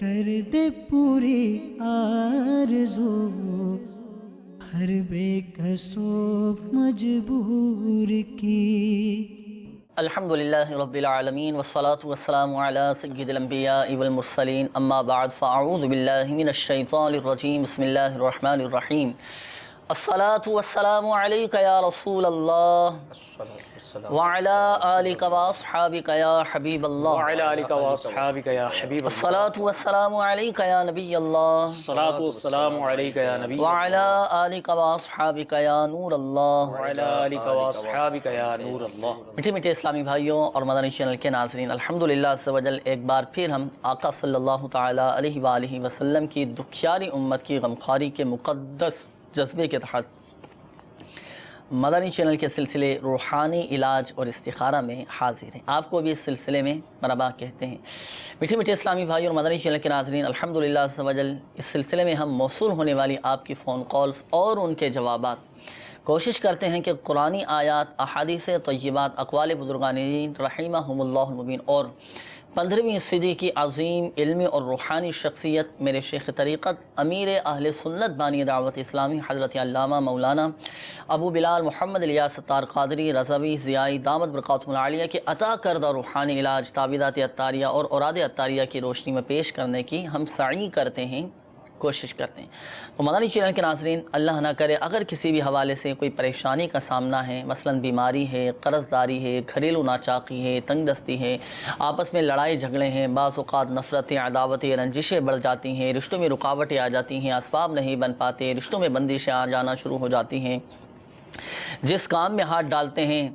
کر دے پوری آرزو ہر بے کسو مجبور کی۔ الحمدللہ رب العالمین والصلاة والسلام علی سید الانبیاء والمرسلین، اما بعد فاعوذ باللہ من الشیطان الرجیم، بسم اللہ الرحمن الرحیم۔ الصلاة والسلام علیک یا رسول اللہ وعلی آلک واصحابک یا حبیب اللہ وعلى آلك وأصحابك يا حبيب الله. الصلاة والسلام علیک یا نبی اللہ الصلاة والسلام عليك يا نبي وعلی آلک واصحابک یا نور اللہ۔ وعلى آلك وأصحابك يا نور الله. میٹھے میٹھے اسلامی بھائیوں اور مدنی چینل کے ناظرین، الحمدللہ عز و جل ایک بار پھر ہم آقا صلی اللہ تعالیٰ علیہ وآلہ وسلم کی دکھیاری امت کی غمخواری کے مقدس جذبے کے تحت مدنی چینل کے سلسلے روحانی علاج اور استخارہ میں حاضر ہیں۔ آپ کو بھی اس سلسلے میں مرحبا کہتے ہیں۔ میٹھے میٹھے اسلامی بھائیوں اور مدنی چینل کے ناظرین، الحمدللہ عز و جل اس سلسلے میں ہم موصول ہونے والی آپ کی فون کالز اور ان کے جوابات کوشش کرتے ہیں کہ قرآنی آیات، احادیث طیبات، اقوال بزرگان دین رحمہم اللہ المبین اور 15ویں صدی کی عظیم علمی اور روحانی شخصیت میرے شیخ طریقت امیر اہل سنت بانی دعوت اسلامی حضرت علامہ مولانا ابو بلال محمد الیاس ستار قادری رضوی ضیائی دامت برکاتہم العالیہ کے عطا کردہ روحانی علاج تعویذات عطاریہ اور اوراد عطاریہ کی روشنی میں پیش کرنے کی ہم سعی کرتے ہیں، کوشش کرتے ہیں۔ تو مدنی چینل کے ناظرین، اللہ نہ کرے اگر کسی بھی حوالے سے کوئی پریشانی کا سامنا ہے، مثلا بیماری ہے، قرض داری ہے، گھریلو ناچاقی ہے، تنگ دستی ہے، آپس میں لڑائی جھگڑے ہیں، بعض اوقات نفرتیں، عداوتیں، رنجشیں بڑھ جاتی ہیں، رشتوں میں رکاوٹیں آ جاتی ہیں، اسباب نہیں بن پاتے، رشتوں میں بندشیں آ جانا شروع ہو جاتی ہیں، جس کام میں ہاتھ ڈالتے ہیں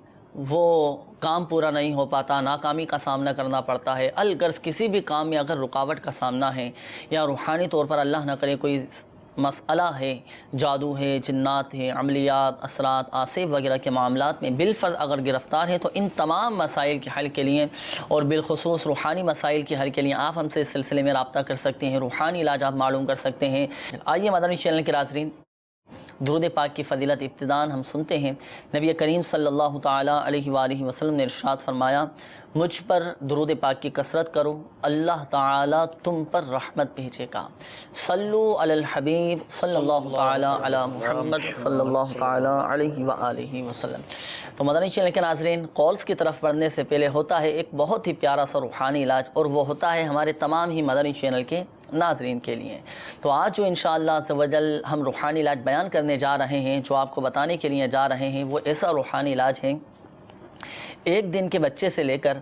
وہ کام پورا نہیں ہو پاتا، ناکامی کا سامنا کرنا پڑتا ہے، الغرض کسی بھی کام میں اگر رکاوٹ کا سامنا ہے یا روحانی طور پر اللہ نہ کرے کوئی مسئلہ ہے، جادو ہے، جنات ہے، عملیات، اثرات، آصف وغیرہ کے معاملات میں بالفرض اگر گرفتار ہے، تو ان تمام مسائل کے حل کے لیے اور بالخصوص روحانی مسائل کے حل کے لیے آپ ہم سے اس سلسلے میں رابطہ کر سکتے ہیں، روحانی علاج آپ معلوم کر سکتے ہیں۔ آئیے مدنی چینل کے ناظرین، درود پاک کی فضیلت ابتداءً ہم سنتے ہیں۔ نبی کریم صلی اللہ تعالیٰ علیہ وآلہ وسلم نے ارشاد فرمایا، مجھ پر درود پاک کی کثرت کرو، اللہ تعالیٰ تم پر رحمت بھیجے گا۔ صلو علی الحبیب صلی اللہ تعالیٰ علی محمد صلی اللہ تعالیٰ علیہ وآلہ وسلم۔ تو مدنی چینل کے ناظرین، کالز کی طرف بڑھنے سے پہلے ہوتا ہے ایک بہت ہی پیارا سا روحانی علاج، اور وہ ہوتا ہے ہمارے تمام ہی مدنی چینل کے ناظرین کے لیے۔ تو آج جو انشاءاللہ عز و جل ہم روحانی علاج بیان کرنے جا رہے ہیں، جو آپ کو بتانے کے لیے جا رہے ہیں، وہ ایسا روحانی علاج ہے ایک دن کے بچے سے لے کر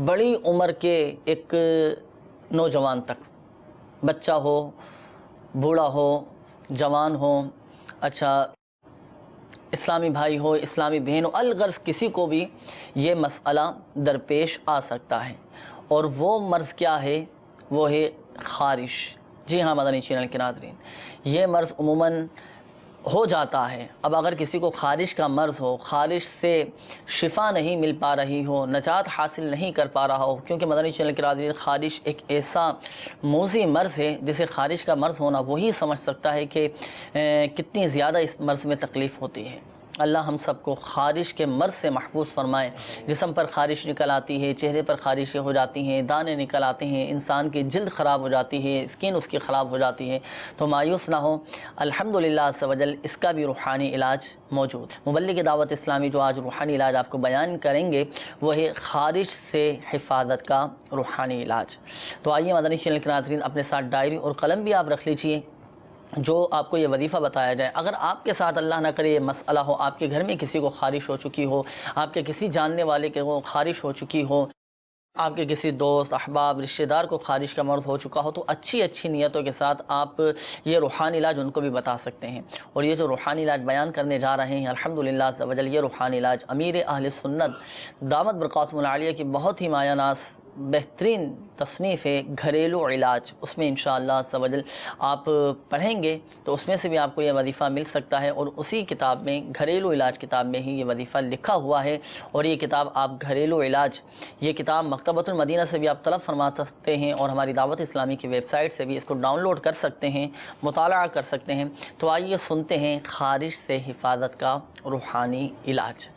بڑی عمر کے ایک نوجوان تک، بچہ ہو، بوڑھا ہو، جوان ہو، اچھا اسلامی بھائی ہو، اسلامی بہن ہو، الغرض کسی کو بھی یہ مسئلہ درپیش آ سکتا ہے۔ اور وہ مرض کیا ہے؟ وہ ہے خارش۔ جی ہاں مدنی چینل کے ناظرین، یہ مرض عموماً ہو جاتا ہے۔ اب اگر کسی کو خارش کا مرض ہو، خارش سے شفا نہیں مل پا رہی ہو، نجات حاصل نہیں کر پا رہا ہو، کیونکہ مدنی چینل کے ناظرین، خارش ایک ایسا موذی مرض ہے جسے خارش کا مرض ہونا وہی سمجھ سکتا ہے کہ کتنی زیادہ اس مرض میں تکلیف ہوتی ہے۔ اللہ ہم سب کو خارش کے مرض سے محفوظ فرمائے۔ جسم پر خارش نکل آتی ہے، چہرے پر خارشیں ہو جاتی ہیں، دانے نکل آتے ہیں، انسان کی جلد خراب ہو جاتی ہے، اسکن اس کی خراب ہو جاتی ہے، تو مایوس نہ ہو، الحمدللہ عز و جل اس کا بھی روحانی علاج موجود ہے۔ مبلغ دعوت اسلامی جو آج روحانی علاج آپ کو بیان کریں گے وہ ہے خارش سے حفاظت کا روحانی علاج۔ تو آئیے مدنی چینل کے ناظرین، اپنے ساتھ ڈائری اور قلم بھی آپ رکھ لیجئے، جو آپ کو یہ وظیفہ بتایا جائے۔ اگر آپ کے ساتھ اللہ نہ کرے یہ مسئلہ ہو، آپ کے گھر میں کسی کو خارش ہو چکی ہو، آپ کے کسی جاننے والے کو خارش ہو چکی ہو، آپ کے کسی دوست، احباب، رشتہ دار کو خارش کا مرض ہو چکا ہو، تو اچھی نیتوں کے ساتھ آپ یہ روحانی علاج ان کو بھی بتا سکتے ہیں۔ اور یہ جو روحانی علاج بیان کرنے جا رہے ہیں، الحمدللہ عز و جل یہ روحانی علاج امیر اہل سنت دامت برکاتہم العالیہ کی بہت ہی مایہ ناز بہترین تصنیف ہے، گھریلو علاج۔ اس میں انشاءاللہ عز و جل آپ پڑھیں گے تو اس میں سے بھی آپ کو یہ وظیفہ مل سکتا ہے، اور اسی کتاب میں، گھریلو علاج کتاب میں ہی یہ وظیفہ لکھا ہوا ہے۔ اور یہ کتاب آپ گھریلو علاج، یہ کتاب مکتبۃ المدینہ سے بھی آپ طلب فرما سکتے ہیں، اور ہماری دعوت اسلامی کی ویب سائٹ سے بھی اس کو ڈاؤن لوڈ کر سکتے ہیں، مطالعہ کر سکتے ہیں۔ تو آئیے سنتے ہیں خارش سے حفاظت کا روحانی علاج۔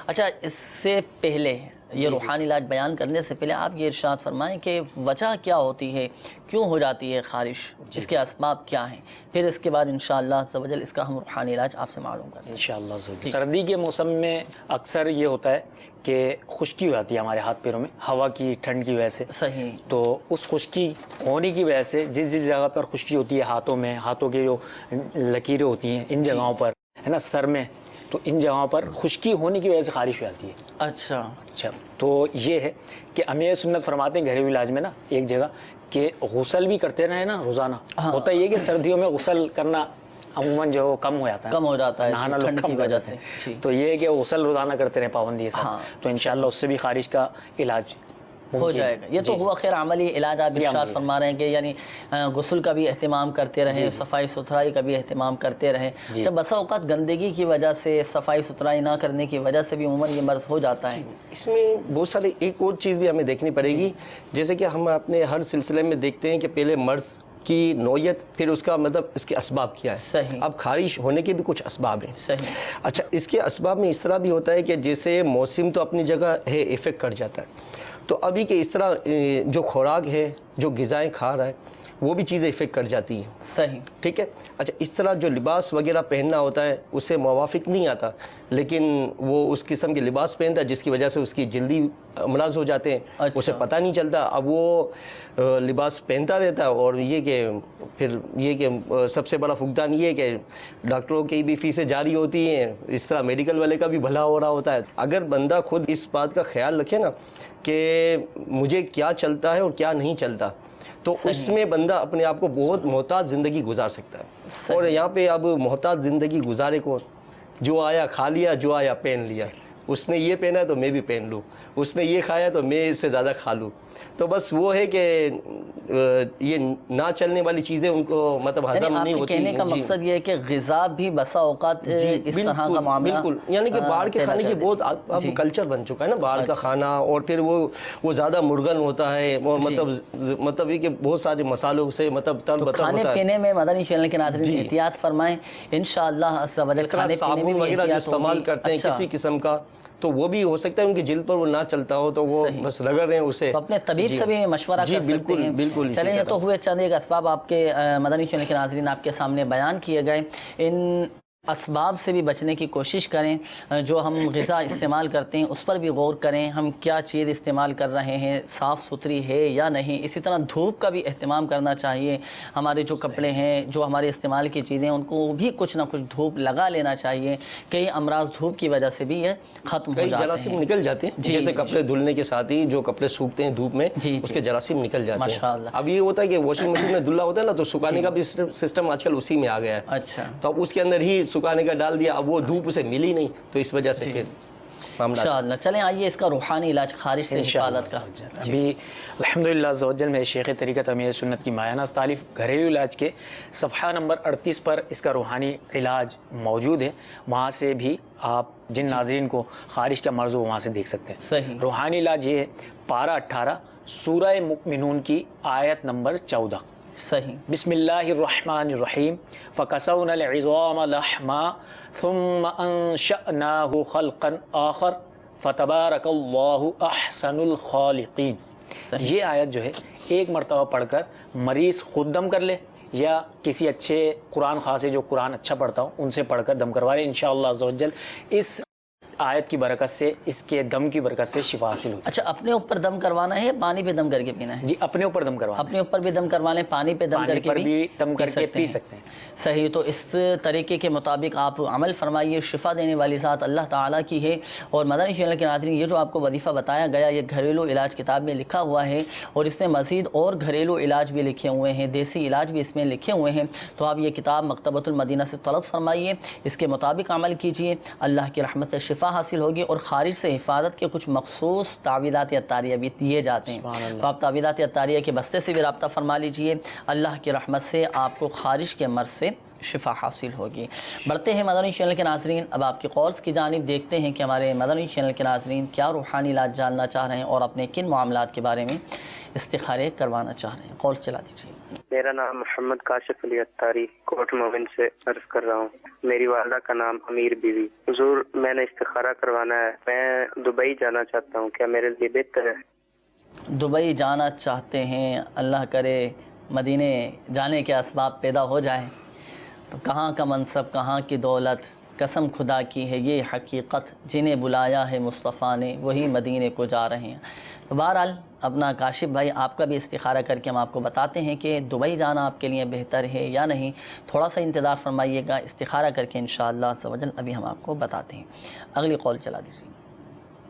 اچھا، اس سے پہلے یہ روحانی علاج بیان کرنے سے پہلے آپ یہ ارشاد فرمائیں کہ وجہ کیا ہوتی ہے، کیوں ہو جاتی ہے خارش، اس کے اسباب کیا ہیں، پھر اس کے بعد انشاءاللہ عز و جل اس کا ہم روحانی علاج آپ سے معلوم کریں گے انشاءاللہ. سردی کے موسم میں اکثر یہ ہوتا ہے کہ خشکی ہو جاتی ہے ہمارے ہاتھ پیروں میں ہوا کی ٹھنڈ کی وجہ سے. صحیح. تو اس خشکی ہونے کی وجہ سے جس جگہ پر خشکی ہوتی ہے ہاتھوں میں، ہاتھوں کے جو لکیریں ہوتی ہیں ان جگہوں پر ہے نا، سر میں، تو ان جگہوں پر خشکی ہونے کی وجہ سے خارش ہو جاتی ہے. اچھا. تو یہ ہے کہ امیر سنت فرماتے ہیں گھریلو علاج میں نا ایک جگہ کہ غسل بھی کرتے رہے نا روزانہ. ہوتا یہ کہ سردیوں میں غسل کرنا عموماً جو کم ہو جاتا ہے نہانا ٹھنڈ کی وجہ سے. تو یہ ہے کہ غسل روزانہ کرتے رہے پابندی کے ساتھ، تو انشاءاللہ اس سے بھی خارش کا علاج ہو جائے گا. یہ تو ہوا خیر عملی علاج آپ ارشاد فرما رہے ہیں کہ یعنی غسل کا بھی اہتمام کرتے رہیں، صفائی ستھرائی کا بھی اہتمام کرتے رہیں. جب بسا اوقات گندگی کی وجہ سے، صفائی ستھرائی نہ کرنے کی وجہ سے بھی عموماً یہ مرض ہو جاتا ہے. اس میں بہت سارے ایک اور چیز بھی ہمیں دیکھنی پڑے گی، جیسے کہ ہم اپنے ہر سلسلے میں دیکھتے ہیں کہ پہلے مرض کی نوعیت، پھر اس کا مطلب اس کے اسباب کیا ہے. صحیح. اب خارش ہونے کے بھی کچھ اسباب ہیں. صحیح. اچھا، اس کے اسباب میں اس طرح بھی ہوتا ہے کہ جیسے موسم تو اپنی جگہ ہے، ایفیکٹ کر جاتا ہے، تو ابھی کہ اس طرح جو خوراک ہے، جو غذائیں کھا رہا ہے، وہ بھی چیزیں افیکٹ کر جاتی ہیں. صحیح. ٹھیک ہے. اچھا، اس طرح جو لباس وغیرہ پہننا ہوتا ہے اسے موافق نہیں آتا، لیکن وہ اس قسم کے لباس پہنتا ہے جس کی وجہ سے اس کی جلدی امراض ہو جاتے ہیں. اسے پتہ نہیں چلتا، اب وہ لباس پہنتا رہتا ہے. اور یہ کہ پھر یہ کہ سب سے بڑا فقدان یہ ہے کہ ڈاکٹروں کی بھی فیسیں جاری ہوتی ہیں، اس طرح میڈیکل والے کا بھی بھلا ہو رہا ہوتا ہے. اگر بندہ خود اس بات کا خیال رکھے نا کہ مجھے کیا چلتا ہے اور کیا نہیں چلتا، تو اس میں بندہ اپنے آپ کو بہت محتاط زندگی گزار سکتا ہے. اور یہاں پہ اب محتاط زندگی گزارے کو جو آیا کھا لیا، جو آیا پہن لیا. اس نے یہ پہنا تو میں بھی پہن لوں، اس نے یہ کھایا تو میں اس سے زیادہ کھا لوں. تو بس وہ ہے کہ یہ نہ چلنے والی چیزیں ان کو مطلب ہضم نہیں ہوتی. کہنے کا مقصد یہ ہے کہ غذا بھی بسا اوقات اس طرح کا معاملہ، بالکل، یعنی کہ باہر کے کھانے کی بہت اب کلچر بن چکا ہے نا باہر کا کھانا. اور پھر وہ زیادہ مرغن ہوتا ہے، مطلب یہ کہ بہت سارے مسالوں سے مطلب تر بتر ہوتا ہے. کھانے پینے میں مدنی چینل کے ناظرین احتیاط فرمائیں انشاءاللہ عز و جل. کھانے پینے میں وغیرہ جو استعمال کرتے ہیں کسی قسم کا، تو وہ بھی ہو سکتا ہے ان کی جلد پر وہ نہ چلتا ہو تو وہ بس رگڑ رہے ہیں اسے. تو اپنے طبیب سے بھی مشورہ کر سکتے ہیں. بالکل. چلیں، یہ تو ہوئے چند ایک اسباب آپ کے مدنی چینل کے ناظرین آپ کے سامنے بیان کیے گئے. ان اسباب سے بھی بچنے کی کوشش کریں. جو ہم غذا استعمال کرتے ہیں اس پر بھی غور کریں، ہم کیا چیز استعمال کر رہے ہیں، صاف ستھری ہے یا نہیں. اسی طرح دھوپ کا بھی اہتمام کرنا چاہیے. ہمارے جو کپڑے ہیں، جو ہمارے استعمال کی چیزیں، ان کو بھی کچھ نہ کچھ دھوپ لگا لینا چاہیے. کئی امراض دھوپ کی وجہ سے بھی یہ ختم ہو جاتے ہیں. کئی جراثیم نکل جاتے ہیں، جیسے کپڑے دھلنے کے ساتھ ہی جو کپڑے سوکھتے ہیں دھوپ میں، اس کے جراثیم نکل جاتے ہیں. ماشاءاللہ. اب یہ ہوتا ہے کہ واشنگ مشین میں دھلا ہوتا ہے نا، تو سکھانے کا بھی سسٹم آج کل اسی میں آ گیا ہے. اچھا. تو اب اس کے اندر ہی سکھانے کا ڈال دیا، اب وہ دھوپ اسے ملی نہیں، تو اس وجہ سے پھر انشاءاللہ. چلیں آئیے اس کا روحانی علاج خارش سے حفاظت کا. ابھی الحمدللہ عز و جل میں شیخ طریقت امیر سنت کی ماہانہ تالیف گھریلو علاج کے صفحہ نمبر 38 پر اس کا روحانی علاج موجود ہے. وہاں سے بھی آپ جن ناظرین کو خارش کا مرض ہو وہاں سے دیکھ سکتے ہیں. صحیح. روحانی علاج یہ ہے پارہ 18 سورہ مؤمنون کی آیت نمبر 14. صحیح. بسم اللہ الرحمن الرحیم فکسونا العظام لحما ثم انشأناه خلقا آخر فتبارک اللہ احسن الخالقین. یہ آیت جو ہے ایک مرتبہ پڑھ کر مریض خود دم کر لے یا کسی اچھے قرآن خواہ سے جو قرآن اچھا پڑھتا ہو ان سے پڑھ کر دم کروا لے. انشاءاللہ عز و جل اس آیت کی برکت سے، اس کے دم کی برکت سے شفا حاصل ہوتی ہے. اچھا، اپنے اوپر دم کروانا ہے، پانی پہ دم کر کے پینا ہے؟ جی، اپنے اوپر دم کروانا. اپنے اوپر بھی دم کروا لیں، پانی پہ دم کر کے بھی دم کر کے پی سکتے ہیں. صحیح. تو اس طریقے کے مطابق آپ عمل فرمائیے. شفا دینے والی ذات اللہ تعالیٰ کی ہے. اور مدنی چینل کے ناظرین، یہ جو آپ کو وظیفہ بتایا گیا یہ گھریلو علاج کتاب میں لکھا ہوا ہے، اور اس میں مزید اور گھریلو علاج بھی لکھے ہوئے ہیں، دیسی علاج بھی اس میں لکھے ہوئے ہیں. تو آپ یہ کتاب مکتبۃ المدینہ سے طلب فرمائیے، اس کے مطابق عمل کیجیے، اللہ کی رحمت سے شفا حاصل ہوگی. اور خارج سے حفاظت کے کچھ مخصوص تعویذات عطاریہ بھی دیے جاتے ہیں. تو آپ تعویذات عطاریہ کے بستے سے بھی رابطہ فرما لیجئے. اللہ کی رحمت سے آپ کو خارج کے مرض سے شفا حاصل ہوگی۔ بڑھتے ہیں مدنی چینل کے ناظرین، اب آپ کے کالز کی جانب دیکھتے ہیں کہ ہمارے مدنی چینل کے ناظرین کیا روحانی علاج جاننا چاہ رہے ہیں اور اپنے کن معاملات کے بارے میں استخارے کروانا چاہ رہے ہیں۔ کال چلا دیجیے۔ میرا نام محمد کاشف علی اتاری کوٹ مومن سے عرض کر رہا ہوں۔ میری والدہ کا نام امیر بیوی۔ حضور میں نے استخارہ کروانا ہے، میں دبئی جانا چاہتا ہوں، کیا میرے لیے بہتر ہے؟ دبئی جانا چاہتے ہیں، اللہ کرے مدینے جانے کے اسباب پیدا ہو جائیں، تو کہاں کا منصب، کہاں کی دولت، قسم خدا کی ہے یہ حقیقت، جنہیں بلایا ہے مصطفیٰ نے وہی مدینے کو جا رہے ہیں۔ تو بہرحال اپنا کاشف بھائی آپ کا بھی استخارہ کر کے ہم آپ کو بتاتے ہیں کہ دبئی جانا آپ کے لیے بہتر ہے یا نہیں۔ تھوڑا سا انتظار فرمائیے گا، استخارہ کر کے انشاءاللہ عز و جل ابھی ہم آپ کو بتاتے ہیں۔ اگلی کال چلا دیجیے۔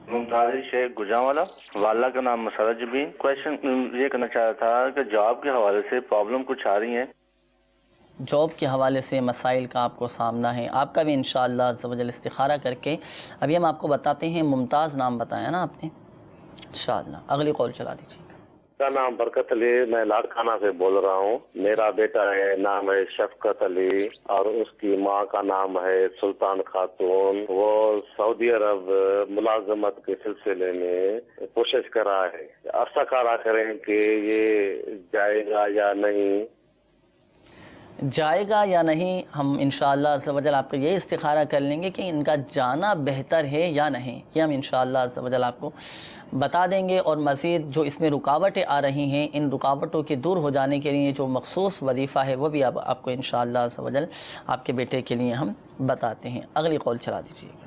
ممتاز شیخ گجرانوالا، والدہ کا نام مسرت جبین۔ کویشچن یہ کرنا چاہ رہا تھا کہ جاب کے حوالے سے پرابلم کچھ آ رہی ہیں، جاب کے حوالے سے مسائل کا آپ کو سامنا ہے، آپ کا بھی انشاءاللہ عز و جل استخارہ کر کے ابھی ہم آپ کو بتاتے ہیں۔ ممتاز نام بتایا نا آپ نے، انشاءاللہ اگلی کال چلا دیجیے۔ میرا نام برکت علی، میں لاڑکانہ سے بول رہا ہوں۔ میرا بیٹا ہے، نام ہے شفقت علی، اور اس کی ماں کا نام ہے سلطان خاتون۔ وہ سعودی عرب ملازمت کے سلسلے میں کوشش کر رہا ہے، عرصہ کارا کریں کہ یہ جائے گا یا نہیں۔ جائے گا یا نہیں، ہم انشاءاللہ عز و جل آپ کا یہ استخارہ کر لیں گے کہ ان کا جانا بہتر ہے یا نہیں، یہ ہم انشاءاللہ عز و جل آپ کو بتا دیں گے۔ اور مزید جو اس میں رکاوٹیں آ رہی ہیں، ان رکاوٹوں کے دور ہو جانے کے لیے جو مخصوص وظیفہ ہے وہ بھی اب آپ کو انشاءاللہ عز و جل آپ کے بیٹے کے لیے ہم بتاتے ہیں۔ اگلی کال چلا دیجیے گا۔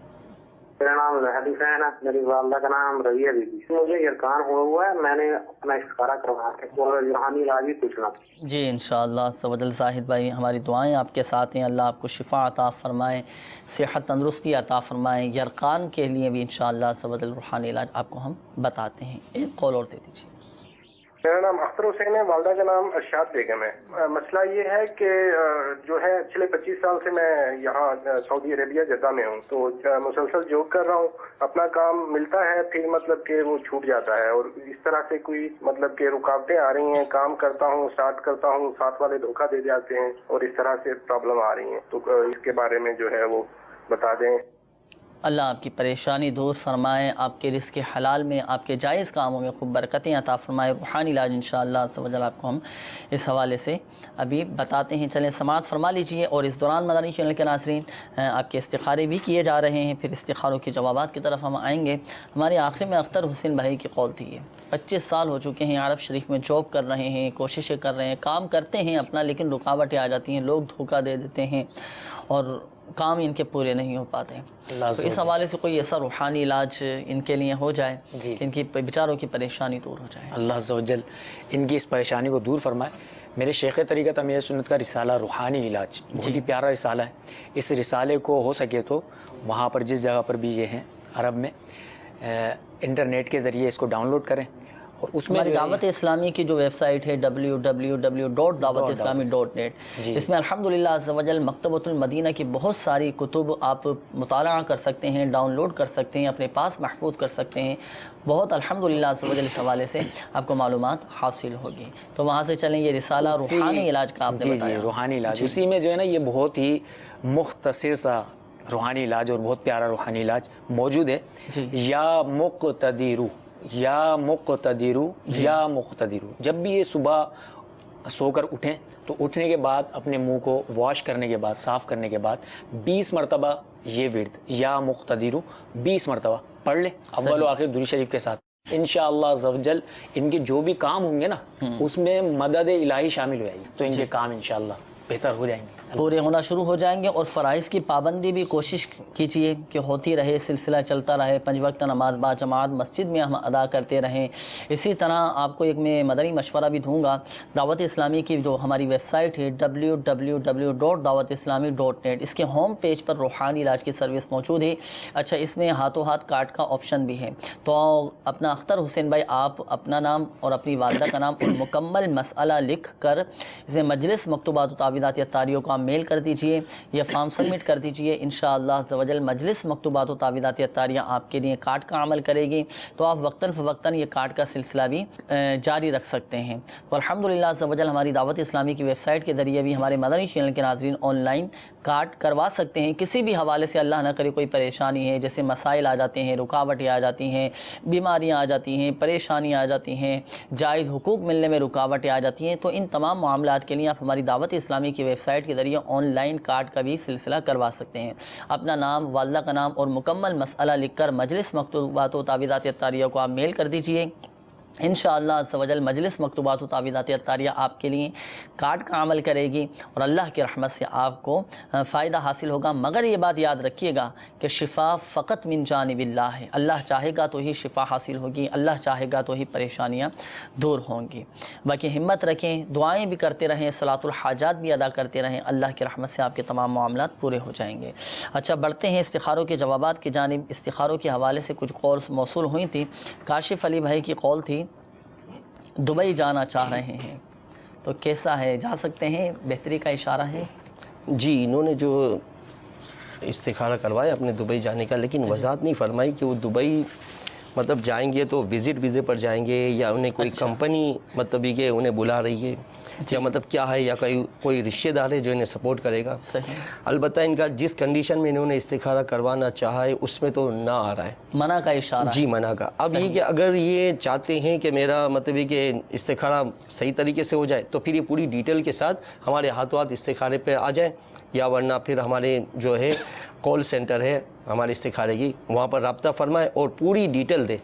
میرا نام زہد حسین ہے، میری والدہ کا نام رضیہ بیوی۔ مجھے یرکان ہوا ہے، میں نے اپنا استخارہ کروایا ہے اور روحانی علاج بھی پوچھنا تھا۔ جی انشاءاللہ عز و جل زاہد بھائی، ہماری دعائیں آپ کے ساتھ ہیں، اللہ آپ کو شفا عطا فرمائے، صحت تندرستی عطا فرمائے۔ یرقان کے لیے بھی انشاءاللہ عز و جل روحانی علاج آپ کو ہم بتاتے ہیں۔ ایک کال اور دے دیجیے۔ میرا نام اختر حسین ہے، والدہ کا نام ارشاد بیگم ہے۔ مسئلہ یہ ہے کہ جو ہے پچھلے 25 سال سے میں یہاں سعودی عربیہ جدہ میں ہوں، تو مسلسل جاب کر رہا ہوں، اپنا کام ملتا ہے پھر مطلب کہ وہ چھوٹ جاتا ہے، اور اس طرح سے کوئی مطلب کہ رکاوٹیں آ رہی ہیں۔ کام کرتا ہوں، اسٹارٹ کرتا ہوں، ساتھ والے دھوکہ دے جاتے ہیں، اور اس طرح سے پرابلم آ رہی ہیں، تو اس کے بارے میں جو ہے وہ بتا دیں۔ اللہ آپ کی پریشانی دور فرمائے، آپ کے رزق حلال میں، آپ کے جائز کاموں میں خوب برکتیں عطا فرمائے۔ روحانی علاج انشاءاللہ عز و جل آپ کو ہم اس حوالے سے ابھی بتاتے ہیں۔ چلیں سماعت فرما لیجئے، اور اس دوران مدنی چینل کے ناظرین آپ کے استخارے بھی کیے جا رہے ہیں، پھر استخاروں کے جوابات کی طرف ہم آئیں گے۔ ہمارے آخر میں اختر حسین بھائی کی قول تھی، 25 سال ہو چکے ہیں عرب شریف میں جاب کر رہے ہیں، کوششیں کر رہے ہیں، کام کرتے ہیں اپنا، لیکن رکاوٹیں آ جاتی ہیں، لوگ دھوکہ دے دیتے ہیں اور کام ان کے پورے نہیں ہو پاتے۔ تو اس حوالے سے کوئی ایسا روحانی علاج ان کے لیے ہو جائے ان کی بیچاروں کی پریشانی دور ہو جائے۔ اللہ عز و جل ان کی اس پریشانی کو دور فرمائے۔ میرے شیخ طریقت امیر سنت کا رسالہ روحانی علاج بہت ہی پیارا رسالہ ہے۔ اس رسالے کو ہو سکے تو وہاں پر جس جگہ پر بھی یہ ہیں عرب میں، انٹرنیٹ کے ذریعے اس کو ڈاؤن لوڈ کریں، اور اس میں ہماری دعوت اسلامی کی جو ویب سائٹ ہے www.dawatislami.net، اس میں الحمدللہ عز و جل مکتبۃ المدینہ کی بہت ساری کتب آپ مطالعہ کر سکتے ہیں، ڈاؤن لوڈ کر سکتے ہیں، اپنے پاس محفوظ کر سکتے ہیں۔ بہت الحمدللہ عز و جل اس حوالے سے آپ کو معلومات حاصل ہوگی، تو وہاں سے چلیں۔ یہ رسالہ روحانی علاج کا آپ نے بتایا، روحانی علاج، اسی میں جو ہے نا یہ بہت ہی مختصر سا روحانی علاج اور بہت پیارا روحانی علاج موجود ہے۔ یا مقتدرو، یا مقتدرو، یا مقتدرو، جب بھی یہ صبح سو کر اٹھیں تو اٹھنے کے بعد اپنے منہ کو واش کرنے کے بعد، صاف کرنے کے بعد 20 مرتبہ یہ ورد یا مقتدرو 20 مرتبہ پڑھ لیں، اول و آخر درود شریف کے ساتھ۔ انشاءاللہ عز و جل ان کے جو بھی کام ہوں گے نا اس میں مدد الہی شامل ہو جائے گی، تو ان کے کام انشاءاللہ بہتر ہو جائیں گے، پورے ہونا شروع ہو جائیں گے۔ اور فرائض کی پابندی بھی کوشش کیجئے کہ ہوتی رہے، سلسلہ چلتا رہے، 5 وقت نماز با جماعت مسجد میں ہم ادا کرتے رہیں۔ اسی طرح آپ کو ایک میں مدنی مشورہ بھی دوں گا، دعوت اسلامی کی جو ہماری ویب سائٹ ہے www.dawatislami.net، اس کے ہوم پیج پر روحانی علاج کی سروس موجود ہے۔ اچھا، اس میں ہاتھوں ہاتھ کارڈ کا آپشن بھی ہے، تو اپنا اختر حسین بھائی آپ اپنا نام اور اپنی والدہ کا نام اور مکمل مسئلہ لکھ کر اسے مجلس مکتوبات و تعویذات اطاریوں کو آپ میل کر دیجئے یا فارم سبمٹ کر دیجئے، انشاءاللہ عز و جل مجلس مکتوبات و تعویذات اطاریہ آپ کے لیے کارڈ کا عمل کرے گی، تو آپ وقتاً فوقتاً یہ کارڈ کا سلسلہ بھی جاری رکھ سکتے ہیں۔ تو الحمدللہ عز و جل ہماری دعوت اسلامی کی ویب سائٹ کے ذریعے بھی ہمارے مدنی چینل کے ناظرین آن لائن کارڈ کروا سکتے ہیں، کسی بھی حوالے سے اللہ نہ کرے کوئی پریشانی ہے، جیسے مسائل آ جاتے ہیں، رکاوٹیں آ جاتی ہیں، بیماریاں آ جاتی ہیں، پریشانیاں آ جاتی ہیں، جائز حقوق ملنے میں رکاوٹیں آ جاتی ہیں، تو ان تمام معاملات کے لیے آپ ہماری دعوت اسلامی کی ویب سائٹ کے ذریعے آن لائن کارڈ کا بھی سلسلہ کروا سکتے ہیں۔ اپنا نام، والدہ کا نام اور مکمل مسئلہ لکھ کر مجلس مکتوبات و تعویذات اطاریہ کو آپ میل کر دیجئے، انشاءاللہ عز و جل مجلس مکتوبات و تعویذات اطاریہ آپ کے لیے کارڈ کا عمل کرے گی اور اللہ کی رحمت سے آپ کو فائدہ حاصل ہوگا۔ مگر یہ بات یاد رکھیے گا کہ شفا فقط من جانب اللہ ہے، اللہ چاہے گا تو ہی شفا حاصل ہوگی، اللہ چاہے گا تو ہی پریشانیاں دور ہوں گی۔ باقی ہمت رکھیں، دعائیں بھی کرتے رہیں، صلاۃ الحاجات بھی ادا کرتے رہیں، اللہ کی رحمت سے آپ کے تمام معاملات پورے ہو جائیں گے۔ اچھا، بڑھتے ہیں استخاروں کے جوابات کی جانب۔ استخاروں کے حوالے سے کچھ کالز موصول ہوئی تھیں۔ کاشف علی بھائی کی کال تھی، دبئی جانا چاہ رہے ہیں، تو کیسا ہے، جا سکتے ہیں؟ بہتری کا اشارہ ہے؟ جی، انہوں نے جو استخارہ کروایا اپنے دبئی جانے کا، لیکن وضاحت نہیں فرمائی کہ وہ دبئی مطلب جائیں گے تو وزٹ ویزے پر جائیں گے یا انہیں کوئی کمپنی مطلب یہ کہ انہیں بلا رہی ہے، یا مطلب کیا ہے، یا کوئی رشتہ دار ہے جو انہیں سپورٹ کرے گا۔ صحیح۔ البتہ ان کا جس کنڈیشن میں انہوں نے استخارہ کروانا چاہا ہے اس میں تو نہ آ رہا ہے، منع کا اشارہ۔ جی، منع کا۔ اب یہ کہ اگر یہ چاہتے ہیں کہ میرا مطلب یہ کہ استخارہ صحیح طریقے سے ہو جائے تو پھر یہ پوری ڈیٹیل کے ساتھ ہمارے ہاتھوں ہاتھ استخارے پہ آ جائیں، یا ورنہ پھر ہمارے جو ہے کال سینٹر ہے ہمارے استخارے کی، وہاں پر رابطہ فرمائے اور پوری ڈیٹیل دے۔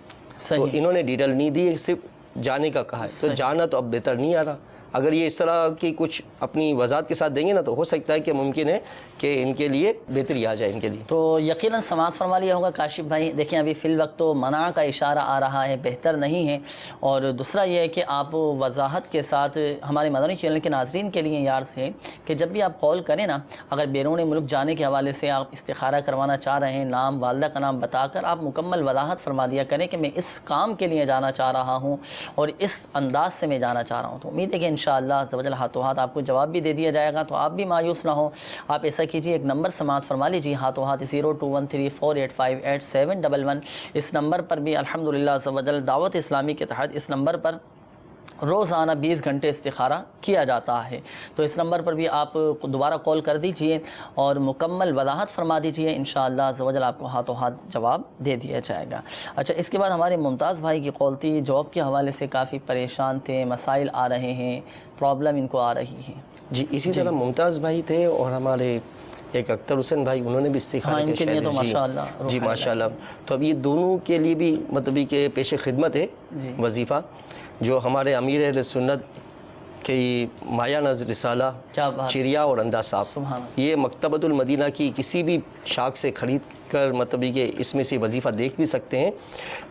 تو انہوں نے ڈیٹیل نہیں دی، صرف جانے کا کہا ہے، تو جانا تو اب بہتر نہیں آ رہا۔ اگر یہ اس طرح کی کچھ اپنی وضاحت کے ساتھ دیں گے نا تو ہو سکتا ہے کہ ممکن ہے کہ ان کے لیے بہتری آ جائے ان کے لیے۔ تو یقیناً سماعت فرما لیا ہوگا کاشف بھائی۔ دیکھیں ابھی فی الوقت تو منع کا اشارہ آ رہا ہے، بہتر نہیں ہے۔ اور دوسرا یہ ہے کہ آپ وضاحت کے ساتھ ہمارے مدنی چینل کے ناظرین کے لیے یاد ہے کہ جب بھی آپ کال کریں نا، اگر بیرون ملک جانے کے حوالے سے آپ استخارہ کروانا چاہ رہے ہیں، نام، والدہ کا نام بتا کر آپ مکمل وضاحت فرما دیا کریں کہ میں اس کام کے لیے جانا چاہ رہا ہوں اور اس انداز سے میں جانا چاہ رہا ہوں۔ تو امید ہے کہ انشاءاللہ عز و جل ہاتھوں ہاتھ آپ کو جواب بھی دے دیا جائے گا، تو آپ بھی مایوس نہ ہوں۔ آپ ایسا کیجیے، ایک نمبر سماعت فرما لیجیے، ہاتھوں ہاتھ 021348588711۔ اس نمبر پر بھی الحمدللہ عز و جل دعوت اسلامی کے تحت اس نمبر پر روزانہ 20 گھنٹے استخارہ کیا جاتا ہے۔ تو اس نمبر پر بھی آپ دوبارہ کال کر دیجئے اور مکمل وضاحت فرما دیجئے، انشاءاللہ عز و جل آپ کو ہاتھوں ہاتھ جواب دے دیا جائے گا۔ اچھا، اس کے بعد ہمارے ممتاز بھائی کی کال تھی، جاب کے حوالے سے کافی پریشان تھے، مسائل آ رہے ہیں، پرابلم ان کو آ رہی ہے۔ جی، اسی طرح ممتاز بھائی تھے اور ہمارے ایک اختر حسین بھائی، انہوں نے بھی استخارہ ان کے لیے تو ماشاءاللہ، جی ماشاءاللہ۔ تو اب یہ دونوں کے لیے بھی مطلب کہ پیش خدمت ہے وظیفہ، جو ہمارے امیر اہل سنت کی مایہ ناز رسالہ چریا اور انداز صاحب، یہ مکتبۃ المدینہ کی کسی بھی شاخ سے خرید کر مطلب کہ اس میں سے وظیفہ دیکھ بھی سکتے ہیں۔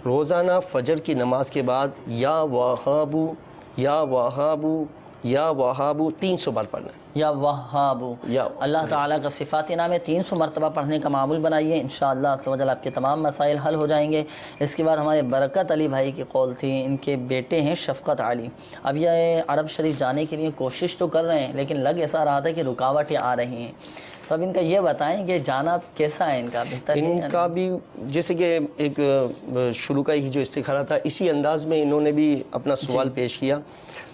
روزانہ فجر کی نماز کے بعد یا وہابو یا وہابو یا وہابو 300 بار پڑھنا ہے۔ یا وہابو، اللہ تعالیٰ کا صفات نام ہے، 300 مرتبہ پڑھنے کا معمول بنائیے، انشاءاللہ عز و جل آپ کے تمام مسائل حل ہو جائیں گے۔ اس کے بعد ہمارے برکت علی بھائی کی قول تھی، ان کے بیٹے ہیں شفقت علی، اب یہ عرب شریف جانے کے لیے کوشش تو کر رہے ہیں لیکن لگ ایسا رہا تھا کہ رکاوٹیں آ رہی ہیں، تو اب ان کا یہ بتائیں کہ جانا کیسا ہے ان کا؟ بہتر ہے؟ ان کا بھی جیسے کہ ایک شروع کا ہی جو استخارہ تھا اسی انداز میں انہوں نے بھی اپنا سوال پیش کیا،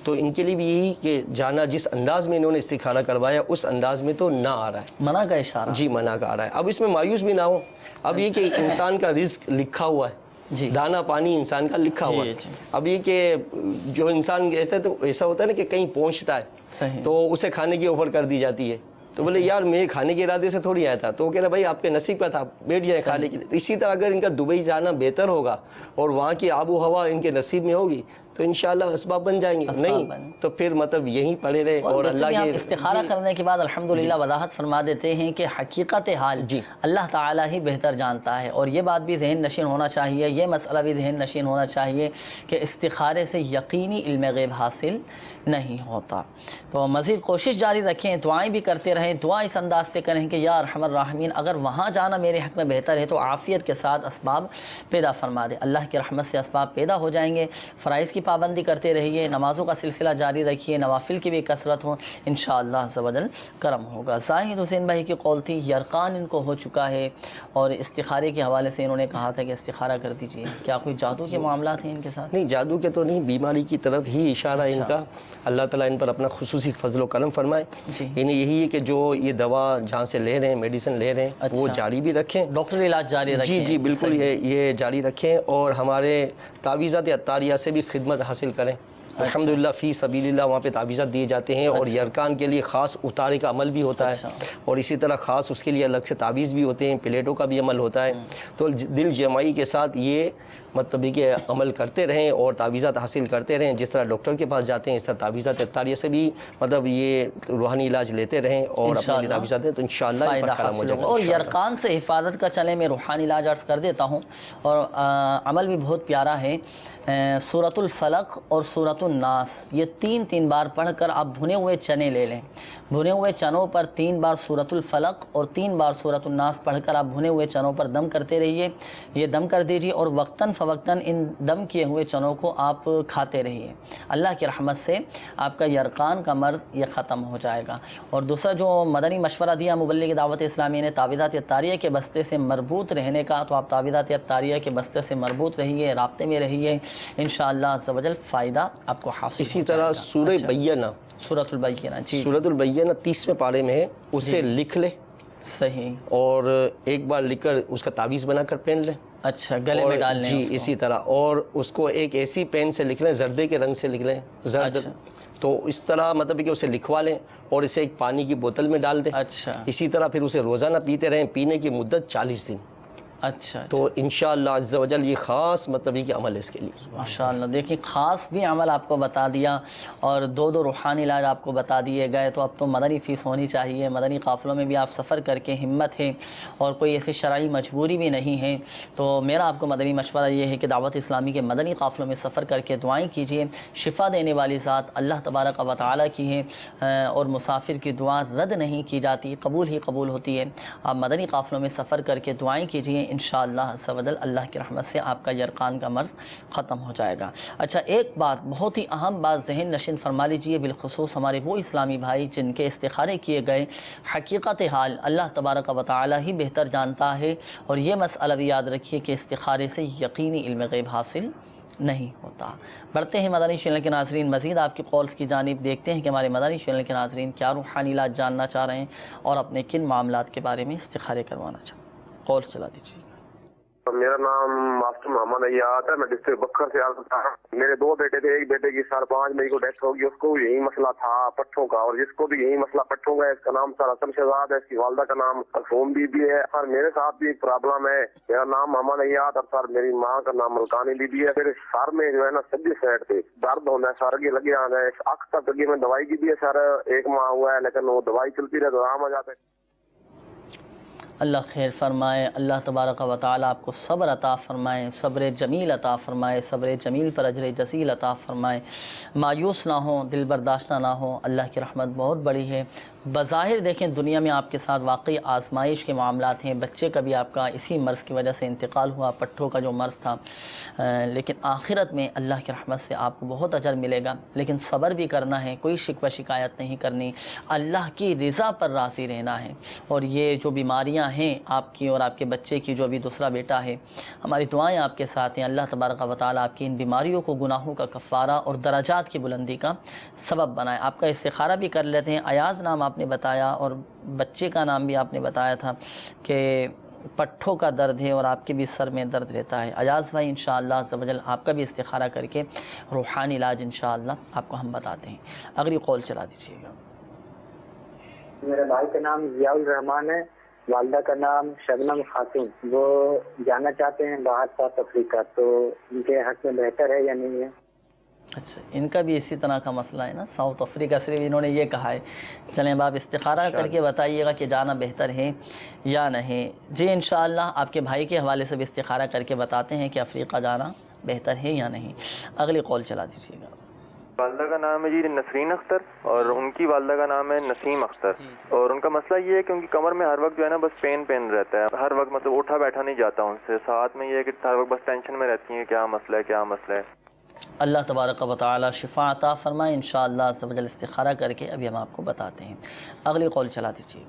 تو ان کے لیے بھی یہی کہ جانا جس انداز میں انہوں نے استخارہ کروایا اس انداز میں تو نہ آ رہا ہے، منع کا اشارہ، جی منع کا آ رہا ہے۔ اب اس میں مایوس بھی نہ ہو، اب یہ کہ انسان کا رزق لکھا ہوا ہے، دانا پانی انسان کا لکھا ہوا ہے۔ اب یہ کہ جو انسان ایسا ہوتا ہے نا کہ کہیں پہنچتا ہے تو اسے کھانے کی آفر کر دی جاتی ہے، تو بولے یار میں کھانے کے ارادے سے تھوڑی آیا تھا، تو وہ کہہ رہا بھائی آپ کے نصیب کا تھا، بیٹھ جائیں کھانے کے لیے۔ تو اسی طرح اگر ان کا دبئی جانا بہتر ہوگا اور وہاں کی آب و ہوا ان کے نصیب میں ہوگی تو انشاءاللہ اسباب بن جائیں گے، نہیں تو پھر مطلب یہیں پڑے رہے۔ اور اللہ کے استخارہ کرنے کے بعد الحمدللہ وضاحت فرما دیتے ہیں کہ حقیقت حال اللہ تعالیٰ ہی بہتر جانتا ہے، اور یہ بات بھی ذہن نشین ہونا چاہیے، یہ مسئلہ بھی ذہن نشین ہونا چاہیے کہ استخارے سے یقینی علم غیب حاصل نہیں ہوتا۔ تو مزید کوشش جاری رکھیں، دعائیں بھی کرتے رہیں، دعا اس انداز سے کریں کہ یا ارحم الراحمین اگر وہاں جانا میرے حق میں بہتر ہے تو عافیت کے ساتھ اسباب پیدا فرما دے، اللہ کی رحمت سے اسباب پیدا ہو جائیں گے، فرائض کی پابندی کرتے رہیے، نمازوں کا سلسلہ جاری رکھیے، نوافل کی بھی کثرت ہو، انشاءاللہ عز و جل کرم ہوگا۔ زاہد حسین بھائی کی قول تھی یرقان ان کو ہو چکا ہے، اور استخارے کے حوالے سے انہوں نے کہا تھا کہ استخارہ کر دیجئے، کیا کوئی جادو کے معاملات ہیں ان کے ساتھ؟ نہیں، جادو کے تو نہیں، بیماری کی طرف ہی اشارہ ہے ان کا۔ اللہ تعالیٰ ان پر اپنا خصوصی فضل و کرم فرمائے۔ انہیں یہی ہے کہ جو یہ دوا جہاں سے لے رہے ہیں، میڈیسن لے رہے ہیں، وہ جاری بھی رکھیں، ڈاکٹر علاج جاری رکھیں۔ جی بالکل، یہ جاری رکھیں، اور ہمارے تعویذات عطاریہ سے بھی خدمت حاصل کریں۔ الحمدللہ فی سبیل اللہ وہاں پہ تعویذات دیے جاتے ہیں، اور یرکان کے لیے خاص اتارے کا عمل بھی ہوتا ہے، اور اسی طرح خاص اس کے لیے الگ سے تعویذ بھی ہوتے ہیں، پلیٹوں کا بھی عمل ہوتا ہے۔ تو دل جمعی کے ساتھ یہ مطلب کہ عمل کرتے رہیں اور تعویذات حاصل کرتے رہیں، جس طرح ڈاکٹر کے پاس جاتے ہیں اس طرح تعویذات عطاریہ سے بھی مطلب یہ روحانی علاج لیتے رہیں اور اپنے تعویذات دیں، تو انشاءاللہ فائدہ حاصل ہوگا۔ اور یرقان سے حفاظت کا چلے میں روحانی علاج عرض کر دیتا ہوں، اور عمل بھی بہت پیارا ہے۔ سورۃ الفلق اور سورۃ الناس یہ تین بار پڑھ کر آپ بھنے ہوئے چنے لے لیں، بھنے ہوئے چنوں پر 3 بار سورۃ الفلق اور 3 بار سورۃ الناس پڑھ کر آپ بھنے ہوئے چنوں پر دم کرتے رہیے، یہ دم کر دیجیے، اور وقتاً فوقتاً ان دم کیے ہوئے چنوں کو آپ کھاتے رہیے۔ اللہ کی رحمت سے آپ کا یرقان کا مرض یہ ختم ہو جائے گا۔ اور دوسرا جو مدنی مشورہ دیا مبلغ دعوت اسلامی نے تعویذات عطاریہ کے بستے سے مربوط رہنے کا، تو آپ تعویذات عطاریہ کے بستے سے مربوط رہیے، رابطے میں رہیے، انشاءاللہ عز و جل فائدہ آپ کو حاصل۔ اسی طرح سورہ بینہ، سورۃ البینہ، جی سورۃ البینہ 30ویں پارے میں ہے، اسے لکھ لے، صحیح، اور ایک بار لکھ کر اس کا تعویذ بنا کر پہن لیں، اچھا گلے میں ڈال لیں، جی اسی طرح، اور اس کو ایک ایسی پین سے لکھ لیں، زردے کے رنگ سے لکھ لیں، زرد، تو اس طرح مطلب کہ اسے لکھوا لیں اور اسے ایک پانی کی بوتل میں ڈال دیں، اچھا اسی طرح پھر اسے روزانہ پیتے رہیں، پینے کی مدت 40 دن، اچھا، تو انشاءاللہ عز و جل یہ خاص مطلب کہ عمل ہے اس کے لیے۔ ماشاءاللہ، دیکھیں خاص بھی عمل آپ کو بتا دیا، اور 2 روحانی علاج آپ کو بتا دیے گئے، تو اب تو مدنی فیس ہونی چاہیے۔ مدنی قافلوں میں بھی آپ سفر کر کے ہمت ہے، اور کوئی ایسی شرعی مجبوری بھی نہیں ہے، تو میرا آپ کو مدنی مشورہ یہ ہے کہ دعوت اسلامی کے مدنی قافلوں میں سفر کر کے دعائیں کیجیے۔ شفا دینے والی ذات اللہ تبارک و تعالیٰ کی ہے، اور مسافر کی دعا رد نہیں کی جاتی، قبول ہی قبول ہوتی ہے۔ آپ مدنی قافلوں میں سفر کر کے دعائیں کیجیے، انشاءاللہ عز و جل اللہ کی رحمت سے آپ کا یرقان کا مرض ختم ہو جائے گا۔ اچھا، ایک بات، بہت ہی اہم بات ذہن نشین فرما لیجیے، بالخصوص ہمارے وہ اسلامی بھائی جن کے استخارے کیے گئے، حقیقت حال اللہ تبارک و تعالی ہی بہتر جانتا ہے، اور یہ مسئلہ بھی یاد رکھیے کہ استخارے سے یقینی علم غیب حاصل نہیں ہوتا۔ بڑھتے ہیں مدنی چینل کے ناظرین، مزید آپ کی قولز کی جانب، دیکھتے ہیں کہ ہمارے مدنی چینل کے ناظرین کیا روحانی علاج جاننا چاہ رہے ہیں، اور اپنے کن معاملات کے بارے میں استخارے کروانا چاہتے ہیں۔ قولز چلا دیجیے۔ میرا نام ماسٹر محمد ایاد ہے، میں ڈسٹرکٹ بکر سے آتا ہوں۔ میرے 2 بیٹے تھے، ایک بیٹے کی 5 مئی کو ڈیتھ ہوگی، اس کو بھی یہی مسئلہ تھا پٹھوں کا، اور جس کو بھی یہی مسئلہ پٹھوں کا ہے، اس کا نام سر حسن شہزاد ہے، اس کی والدہ کا نام مرحوم بی بی ہے، اور میرے ساتھ بھی ایک پرابلم ہے، میرا نام محمد ایاد، اور سر میری ماں کا نام ملکانی بی بی ہے۔ پھر سر میں جو ہے نا سجی سائڈ پہ درد ہونا ہے، سر کے لگے آنا ہے، آنکھ تک لگی، میں دوائی کی بھی ہے سر، 1 ماہ ہوا ہے، لیکن وہ دوائی چلتی رہے تو آرام آ جاتا ہے۔ اللہ خیر فرمائے، اللہ تبارک و تعالیٰ آپ کو صبر عطا فرمائے، صبر جمیل عطا فرمائے، صبر جمیل پر اجر جزیل عطا فرمائے، مایوس نہ ہوں، دل برداشتہ نہ ہوں، اللہ کی رحمت بہت بڑی ہے۔ بظاہر دیکھیں دنیا میں آپ کے ساتھ واقعی آزمائش کے معاملات ہیں، بچے کا بھی آپ کا اسی مرض کی وجہ سے انتقال ہوا، پٹھوں کا جو مرض تھا، لیکن آخرت میں اللہ کی رحمت سے آپ کو بہت اجر ملے گا، لیکن صبر بھی کرنا ہے، کوئی شکوہ شکایت نہیں کرنی، اللہ کی رضا پر راضی رہنا ہے۔ اور یہ جو بیماریاں ہیں آپ کی اور آپ کے بچے کی، جو ابھی دوسرا بیٹا ہے، ہماری دعائیں آپ کے ساتھ ہیں، اللہ تبارک و تعالیٰ آپ کی ان بیماریوں کو گناہوں کا کفارہ اور درجات کی بلندی کا سبب بنائے۔ آپ کا استخارہ بھی کر لیتے ہیں۔ ایاز نام آپ نے بتایا، اور بچے کا نام بھی آپ نے بتایا تھا کہ پٹھوں کا درد ہے اور آپ کے بھی سر میں درد رہتا ہے۔ ایاز بھائی انشاءاللہ عز و جل آپ کا بھی استخارہ کر کے روحانی علاج انشاءاللہ آپ کو ہم بتاتے ہیں۔ اگلی قول چلا دیجیے گا۔ میرے بھائی کا نام ضیاء الرحمان ہے، والدہ کا نام شبنم خاتون، وہ جانا چاہتے ہیں باہر ساؤتھ افریقہ، تو ان کے حق میں بہتر ہے یا نہیں ہے؟ اچھا، ان کا بھی اسی طرح کا مسئلہ ہے نا، ساؤتھ افریقہ صرف انہوں نے یہ کہا ہے۔ چلیں اب آپ استخارہ کر کے بتائیے گا کہ جانا بہتر ہے یا نہیں۔ جی انشاءاللہ آپ کے بھائی کے حوالے سے بھی استخارہ کر کے بتاتے ہیں کہ افریقہ جانا بہتر ہے یا نہیں۔ اگلی قول چلا دیجیے گا۔ والدہ کا نام ہے جی نسرین اختر، اور ان کی والدہ کا نام ہے نسیم اختر، اور ان کا مسئلہ یہ ہے کہ ان کی کمر میں ہر وقت جو ہے نا بس پین رہتا ہے، ہر وقت مطلب اٹھا بیٹھا نہیں جاتا ان سے، ساتھ میں یہ ہے کہ ہر وقت بس ٹینشن میں رہتی ہیں کیا مسئلہ ہے کیا مسئلہ ہے۔ اللہ تبارک و تعالی شفا عطا فرمائے انشاءاللہ عز و جل. استخارہ کر کے ابھی ہم آپ کو بتاتے ہیں. اگلی قول چلا دیجیے.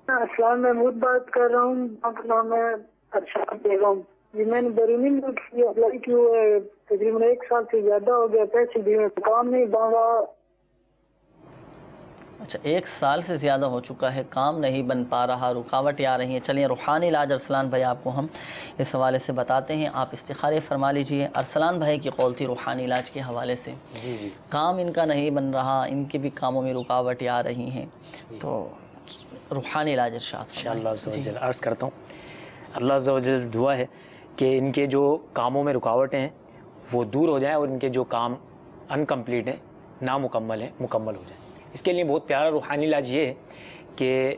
السلام، محمود بات کر رہا ہوں. آپ کا نام ہے ارشاد بیگم. جی میں نے بیرونی ملک کی اپلائی کی ہوئے تقریباً 1 سال سے زیادہ ہو گیا، پیسے بھی کام نہیں بن رہا. اچھا 1 سال سے زیادہ ہو چکا ہے، کام نہیں بن پا رہا، رکاوٹیں آ رہی ہیں. چلیے روحانی علاج ارسلان بھائی آپ کو ہم اس حوالے سے بتاتے ہیں، آپ استخارے فرما لیجئے. ارسلان بھائی کی قول تھی روحانی علاج کے حوالے سے. جی کام ان کا نہیں بن رہا، ان کے بھی کاموں میں رکاوٹیں آ رہی ہیں، تو روحانی علاج ارشاد انشاءاللہ عز و جل عرض کرتا ہوں. اللہ عز و جل دعا ہے کہ ان کے جو کاموں میں رکاوٹیں ہیں وہ دور ہو جائیں اور ان کے جو کام انکمپلیٹ ہیں، نامکمل ہیں، مکمل ہو جائیں. اس کے لیے بہت پیارا روحانی علاج یہ ہے کہ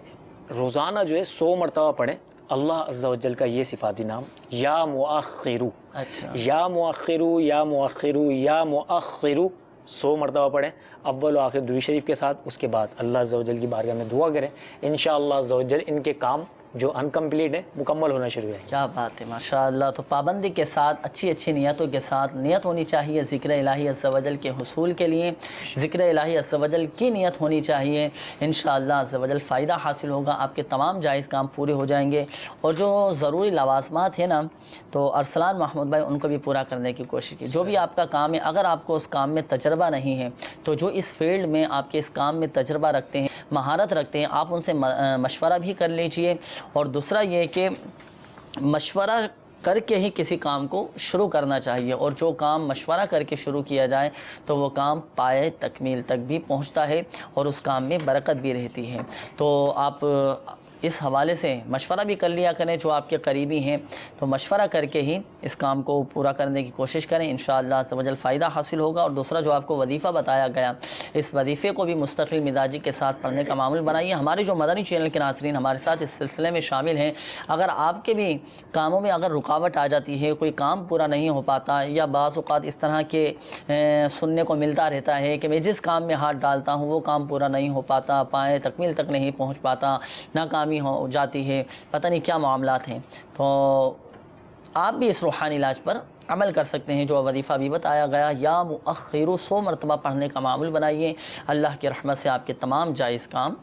روزانہ جو ہے 100 مرتبہ پڑھیں اللہ عز و جل کا یہ صفاتی نام، یا مؤخرو. اچھا یا مؤخرو یا مؤخرو یا مؤخرو 100 مرتبہ پڑھیں اول و آخر درود شریف کے ساتھ. اس کے بعد اللہ عز و جل کی بارگاہ میں دعا کریں، انشاءاللہ عز و جل ان کے کام جو انکمپلیٹ ہیں مکمل ہونا شروع ہے. کیا بات ہے، ماشاءاللہ. تو پابندی کے ساتھ، اچھی نیتوں کے ساتھ نیت ہونی چاہیے ذکر الہی عز و جل کے حصول کے لیے. ذکر الہی عز و جل کی نیت ہونی چاہیے، انشاءاللہ عز و جل فائدہ حاصل ہوگا، آپ کے تمام جائز کام پورے ہو جائیں گے. اور جو ضروری لوازمات ہیں نا، تو ارسلان محمود بھائی ان کو بھی پورا کرنے کی کوشش کی. جو بھی آپ کا کام ہے، اگر آپ کو اس کام میں تجربہ نہیں ہے تو جو اس فیلڈ میں آپ کے اس کام میں تجربہ رکھتے ہیں، مہارت رکھتے ہیں، آپ ان سے مشورہ بھی کر لیجئے. اور دوسرا یہ کہ مشورہ کر کے ہی کسی کام کو شروع کرنا چاہیے، اور جو کام مشورہ کر کے شروع کیا جائے تو وہ کام پائے تکمیل تک بھی پہنچتا ہے اور اس کام میں برکت بھی رہتی ہے. تو آپ اس حوالے سے مشورہ بھی کر لیا کریں، جو آپ کے قریبی ہیں تو مشورہ کر کے ہی اس کام کو پورا کرنے کی کوشش کریں، انشاءاللہ عز و جل فائدہ حاصل ہوگا. اور دوسرا جو آپ کو وظیفہ بتایا گیا، اس وظیفے کو بھی مستقل مزاجی کے ساتھ پڑھنے کا معمول بنائیے. ہمارے جو مدنی چینل کے ناظرین ہمارے ساتھ اس سلسلے میں شامل ہیں، اگر آپ کے بھی کاموں میں اگر رکاوٹ آ جاتی ہے، کوئی کام پورا نہیں ہو پاتا، یا بعض اوقات اس طرح کے سننے کو ملتا رہتا ہے کہ میں جس کام میں ہاتھ ڈالتا ہوں وہ کام پورا نہیں ہو پاتا، پائے تکمیل تک نہیں پہنچ پاتا، ناکامی ہو جاتی ہے، پتہ نہیں کیا معاملات ہیں، تو آپ بھی اس روحانی علاج پر عمل کر سکتے ہیں. جو وظیفہ بھی بتایا گیا، یا مؤخرو 100 مرتبہ پڑھنے کا معمول بنائیے، اللہ کی رحمت سے آپ کے تمام جائز کام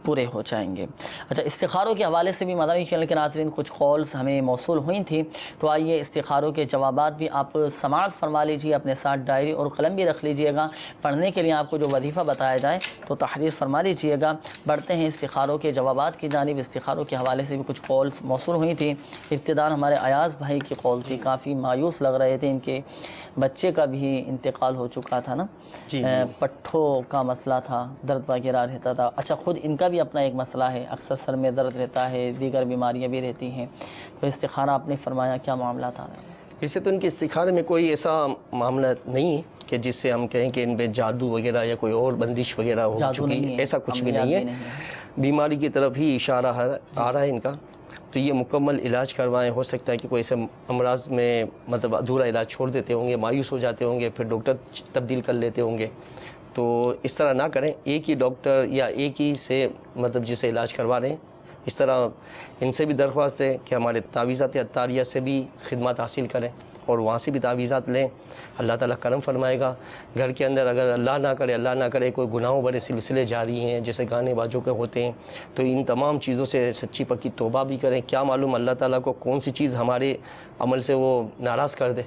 پورے ہو جائیں گے. اچھا استخاروں کے حوالے سے بھی مدنی چینل کے ناظرین کچھ کالز ہمیں موصول ہوئی تھیں، تو آئیے استخاروں کے جوابات بھی آپ سماعت فرما لیجیے، اپنے ساتھ ڈائری اور قلم بھی رکھ لیجئے گا. پڑھنے کے لیے آپ کو جو وظیفہ بتایا جائے تو تحریر فرما لیجئے گا. بڑھتے ہیں استخاروں کے جوابات کی جانب. استخاروں کے حوالے سے بھی کچھ کالز موصول ہوئی تھیں. ابتداءً ہمارے ایاز بھائی کی کال تھی، کافی مایوس لگ رہے تھے، ان کے بچے کا بھی انتقال ہو چکا تھا نا، پٹھوں کا مسئلہ تھا، درد وغیرہ رہتا تھا. اچھا خود ان کا بھی اپنا ایک مسئلہ ہے، اکثر سر میں درد رہتا ہے، دیگر بیماریاں بھی رہتی ہیں، تو استخارہ آپ نے فرمایا، کیا معاملات آ رہے ہیں؟ ویسے تو ان کی استخارے میں کوئی ایسا معاملہ نہیں ہے کہ جس سے ہم کہیں کہ ان پہ جادو وغیرہ یا کوئی اور بندش وغیرہ ہو چکی، ایسا کچھ بھی نہیں ہے. بیماری کی طرف ہی اشارہ آ رہا ہے ان کا، تو یہ مکمل علاج کروائیں. ہو سکتا ہے کہ کوئی ایسے امراض میں مطلب ادھورا علاج چھوڑ دیتے ہوں گے، مایوس ہو جاتے ہوں گے، پھر ڈاکٹر تبدیل کر لیتے ہوں گے. تو اس طرح نہ کریں، ایک ہی ڈاکٹر یا ایک ہی سے مطلب جسے علاج کروا رہے ہیں. اس طرح ان سے بھی درخواست ہے کہ ہمارے تعویذات عطاریہ سے بھی خدمات حاصل کریں اور وہاں سے بھی تعویذات لیں. اللہ تعالیٰ کرم فرمائے گا. گھر کے اندر اگر اللہ نہ کرے کوئی گناہوں بڑے سلسلے جاری ہیں جیسے گانے بازوں کے ہوتے ہیں، تو ان تمام چیزوں سے سچی پکی توبہ بھی کریں. کیا معلوم اللہ تعالیٰ کو کون سی چیز ہمارے عمل سے وہ ناراض کر دے.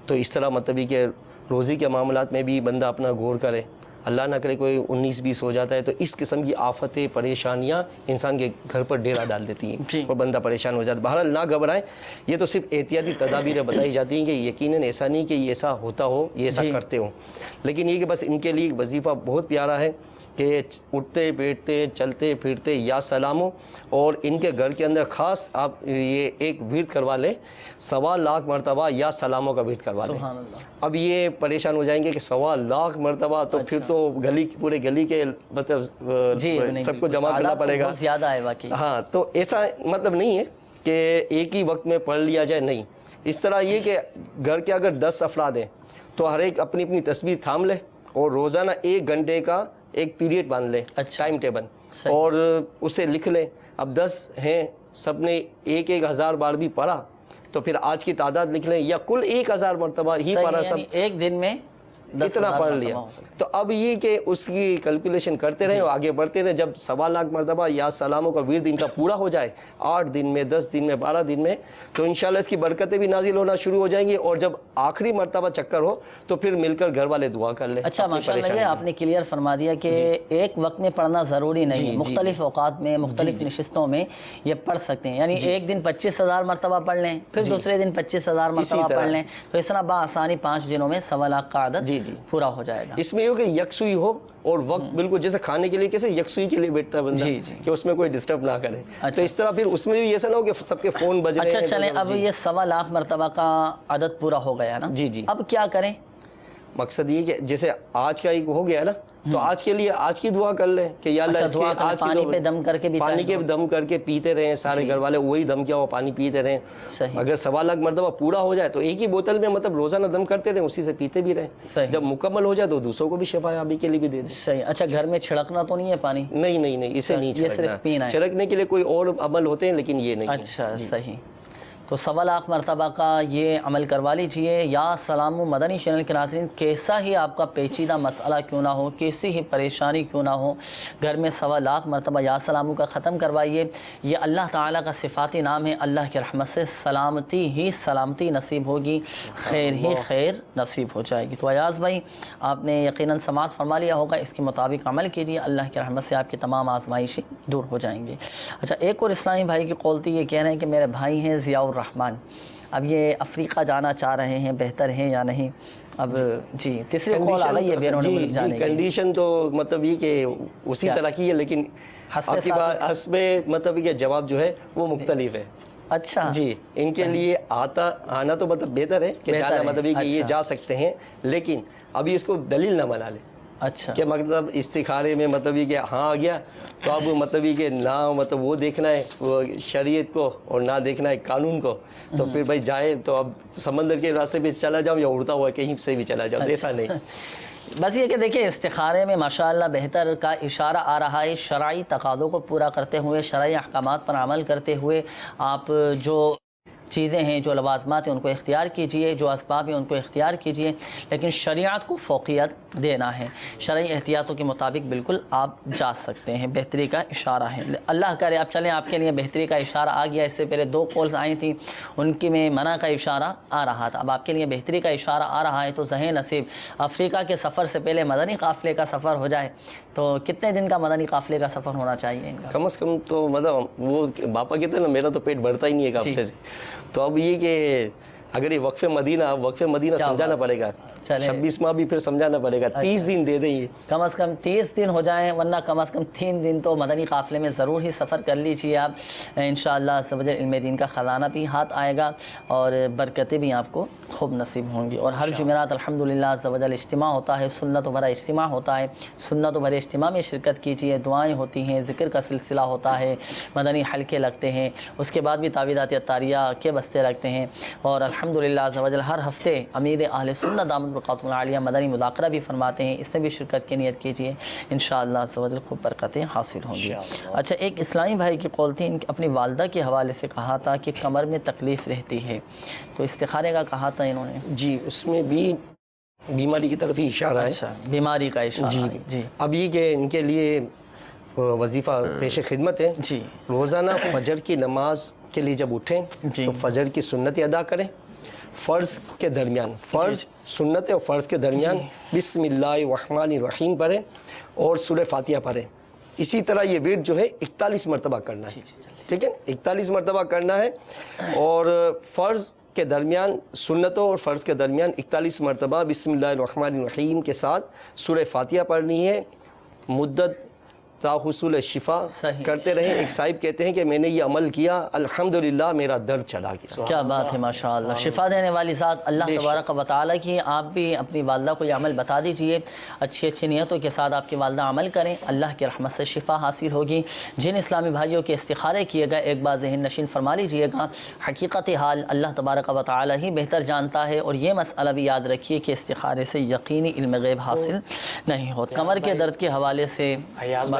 تو اس طرح مطلب کہ روزی کے معاملات میں بھی بندہ اپنا غور کرے. اللہ نہ کرے کوئی 19-20 ہو جاتا ہے تو اس قسم کی آفتیں پریشانیاں انسان کے گھر پر ڈیرا ڈال دیتی ہیں اور بندہ پریشان ہو جاتا ہے. بہرحال نہ گھبرائیں، یہ تو صرف احتیاطی تدابیر بتائی جاتی ہیں کہ یقیناً ایسا نہیں کہ یہ ایسا ہوتا ہو، یہ ایسا کرتے ہوں، لیکن یہ کہ بس ان کے لیے وظیفہ بہت پیارا ہے کہ اٹھتے بیٹھتے چلتے پھرتے یا سلاموں. اور ان کے گھر کے اندر خاص آپ یہ ایک ورد کروا لیں، 1.25 لاکھ مرتبہ یا سلاموں کا ورد کروا لیں. اب یہ پریشان ہو جائیں گے کہ 1.25 لاکھ مرتبہ تو پھر تو پورے گلی کے مطلب سب کو جمع کرنا پڑے گا، زیادہ ہے واقعی. ہاں تو ایسا مطلب نہیں ہے کہ ایک ہی وقت میں پڑھ لیا جائے، نہیں. اس طرح یہ کہ گھر کے اگر 10 افراد ہیں تو ہر ایک اپنی اپنی تسبیح تھام لے اور روزانہ 1 گھنٹے کا ایک پیریڈ باندھ لیں، ٹائم ٹیبل، اور اسے لکھ لیں. اب 10 ہیں، سب نے 1,000 بار بھی پڑھا تو پھر آج کی تعداد لکھ لیں، یا کل 1000 مرتبہ ہی پارا سب ایک دن میں اتنا پڑھ لیا. تو اب یہ کہ اس کی کیلکولیشن کرتے رہیں اور آگے بڑھتے رہیں. جب 1.25 لاکھ مرتبہ یا سلاموں کا ورد ان کا پورا ہو جائے 8 دن میں، 10 دن میں، 12 دن میں، تو انشاءاللہ اس کی برکتیں بھی نازل ہونا شروع ہو جائیں گی. اور جب آخری مرتبہ چکر ہو تو پھر مل کر گھر والے دعا کر لیں. اچھا ماشاءاللہ، یہ آپ نے کلیئر فرما دیا کہ ایک وقت میں پڑھنا ضروری نہیں ہے، مختلف اوقات میں مختلف نشستوں میں یہ پڑھ سکتے ہیں. یعنی ایک دن 25,000 مرتبہ پڑھ لیں، پھر دوسرے دن 25,000 مرتبہ پڑھ لیں، تو اس طرح بآسانی 5 دنوں میں 1.25 لاکھ کا عدد پورا ہو جائے. اس میں یہ کہ یکسوئی ہو اور وقت بالکل جیسے کھانے کے لیے کیسے یکسوئی کے لیے بیٹھتا ہے بندہ کہ اس میں کوئی ڈسٹرب نہ کرے. تو اس طرح پھر اس میں بھی ایسا نہ ہو کہ سب کے فون بج رہے ہیں. اچھا چلیں، اب یہ 1.25 لاکھ مرتبہ کا عدد پورا ہو گیا نا، اب کیا کریں؟ مقصد یہ کہ جیسے آج کا ایک ہو گیا نا، تو آج کے لیے آج کی دعا کر لیں کہ یا اللہ اس کے آج پانی پہ دم کر کے بھی پانی کے دم کر کے پیتے رہیں سارے گھر والے، وہی دم کیا ہوا پانی پیتے رہیں. اگر 1.25 لاکھ مرتبہ پورا ہو جائے تو ایک ہی بوتل میں مطلب روزانہ دم کرتے رہیں، اسی سے پیتے بھی رہیں. جب مکمل ہو جائے تو دوسروں کو بھی شفا یابی کے لیے بھی دے دیں. صحیح. اچھا گھر میں چھڑکنا تو نہیں ہے پانی؟ نہیں اسے نہیں چھڑکنا. چھڑکنے کے لیے کوئی اور عمل ہوتے ہیں لیکن یہ نہیں. اچھا صحیح. تو 1.25 لاکھ مرتبہ کا یہ عمل کروا لیجئے. یا سلام مدنی چینل کے ناظرین، کیسا ہی آپ کا پیچیدہ مسئلہ کیوں نہ ہو، کیسی ہی پریشانی کیوں نہ ہو، گھر میں 1.25 لاکھ مرتبہ یا سلاموں کا ختم کروائیے. یہ اللہ تعالیٰ کا صفاتی نام ہے. اللہ کی رحمت سے سلامتی ہی سلامتی نصیب ہوگی، خیر ہی خیر نصیب ہو جائے گی. تو ایاز بھائی آپ نے یقیناً سماعت فرما لیا ہوگا، اس کے مطابق عمل کیجیے، اللہ کی رحمت سے آپ کی تمام آزمائشیں دور ہو جائیں گے. اچھا ایک اور اسلامی بھائی کی قول تھی، یہ کہہ رہے ہیں کہ میرے بھائی ہیں ضیاء الرحمن، اب یہ افریقہ جانا چاہ رہے ہیں، بہتر ہیں یا نہیں؟ اب تیسری قول آ گئی ہے بیرون ملک جانے کی. کنڈیشن تو مطلب یہ کہ اسی طرح کی ہے، لیکن آپ کی بات حسب مطلب یہ جواب جو ہے وہ مختلف ہے. اچھا ان کے لیے آنا تو مطلب بہتر ہے کہ جانا، مطلب یہ کہ یہ جا سکتے ہیں، لیکن ابھی اس کو دلیل نہ بنا لیں. اچھا کہ مطلب استخارے میں مطلب یہ کہ ہاں آ گیا تو اب مطلب یہ کہ نہ مطلب وہ دیکھنا ہے وہ شریعت کو اور نہ دیکھنا ہے قانون کو، تو پھر بھائی جائے تو اب سمندر کے راستے پہ چلا جاؤں یا اڑتا ہوا کہیں سے بھی چلا جاؤں، ایسا نہیں. بس یہ کہ دیکھیں استخارے میں ماشاءاللہ بہتر کا اشارہ آ رہا ہے. شرعی تقاضوں کو پورا کرتے ہوئے، شرعی احکامات پر عمل کرتے ہوئے آپ جو چیزیں ہیں، جو لوازمات ہیں ان کو اختیار کیجئے، جو اسباب ہیں ان کو اختیار کیجئے، لیکن شریعت کو فوقیت دینا ہے. شرعی احتیاطوں کے مطابق بالکل آپ جا سکتے ہیں. بہتری کا اشارہ ہے. اللہ کرے اب چلیں آپ کے لیے بہتری کا اشارہ آ گیا. اس سے پہلے 2 کالز آئی تھیں، ان کی میں منع کا اشارہ آ رہا تھا، اب آپ کے لیے بہتری کا اشارہ آ رہا ہے. تو ذہن نصیب افریقہ کے سفر سے پہلے مدنی قافلے کا سفر ہو جائے تو کتنے دن کا مدنی قافلے کا سفر ہونا چاہیے؟ کم از کم تو مطلب وہ باپا کہتے ہیں نا، میرا تو پیٹ بھرتا ہی نہیں ہے قافلے سے. تو اب یہ کہ اگر یہ وقف مدینہ سمجھانا پڑے گا، 26 ماہ بھی پھر سمجھانا پڑے گا. 30 دن دے دیں، یہ کم از کم 30 دن ہو جائیں، ورنہ کم از کم 3 دن تو مدنی قافلے میں ضرور ہی سفر کر لیجیے آپ. انشاءاللہ سبج علم دین کا خزانہ بھی ہاتھ آئے گا اور برکتیں بھی آپ کو خوب نصیب ہوں گی. اور ہر جمعرات الحمدللہ سبج اجتماع ہوتا ہے، سنت و بھرا اجتماع ہوتا ہے. سنت و بھرے اجتماع میں شرکت کیجیے، دعائیں ہوتی ہیں، ذکر کا سلسلہ ہوتا ہے، مدنی حلقے لگتے ہیں، اس کے بعد بھی تعویذات اطاریہ کے بستے لگتے ہیں. اور الحمدللہ سبج ہر ہفتے امیر اہل سنت دامت برکاتہ العالیہ مدنی مذاکرہ بھی فرماتے ہیں، اس میں بھی شرکت کی نیت کیجیے، انشاءاللہ سبحانہ خوب برکتیں حاصل ہوں گی. اچھا ایک اسلامی بھائی کی قول تھی، اپنی والدہ کے حوالے سے کہا تھا کہ کمر میں تکلیف رہتی ہے، تو استخارے کا کہا تھا انہوں نے. جی اس میں بھی بیماری کی طرف ہی اشارہ ہے. اچھا بیماری کا اشارہ ہے. جی اب یہ کہ ان کے لیے وظیفہ پیش خدمت ہے. جی روزانہ فجر کی نماز کے لیے جب اٹھیں تو فجر کی سنتیں ادا کریں. فرض کے درمیان، فرض سنت اور فرض کے درمیان بسم اللہ الرحمن الرحیم پڑھیں اور سورہ فاتحہ پڑھیں. اسی طرح یہ ورد جو ہے 41 مرتبہ کرنا ہے. ٹھیک ہے، 41 مرتبہ کرنا ہے. اور فرض کے درمیان، سنتوں اور فرض کے درمیان 41 مرتبہ بسم اللہ الرحمن الرحیم کے ساتھ سورہ فاتحہ پڑھنی ہے. مدت تا حصول شفا کرتے رہیں. ایک صاحب کہتے ہیں کہ میں نے یہ عمل کیا، الحمدللہ میرا درد چلا گیا. کیا بات ہے، ماشاءاللہ. شفا دینے والی ذات اللہ تبارک و تعالیٰ کی. آپ بھی اپنی والدہ کو یہ عمل بتا دیجئے، اچھی نیتوں کے ساتھ آپ کی والدہ عمل کریں، اللہ کی رحمت سے شفا حاصل ہوگی. جن اسلامی بھائیوں کے استخارے کیے گئے ایک بار ذہن نشین فرما لیجئے گا، حقیقت حال اللہ تبارک و تعالیٰ ہی بہتر جانتا ہے. اور یہ مسئلہ بھی یاد رکھیے کہ استخارے سے یقینی علم غیب حاصل نہیں ہوتا. کمر کے درد کے حوالے سے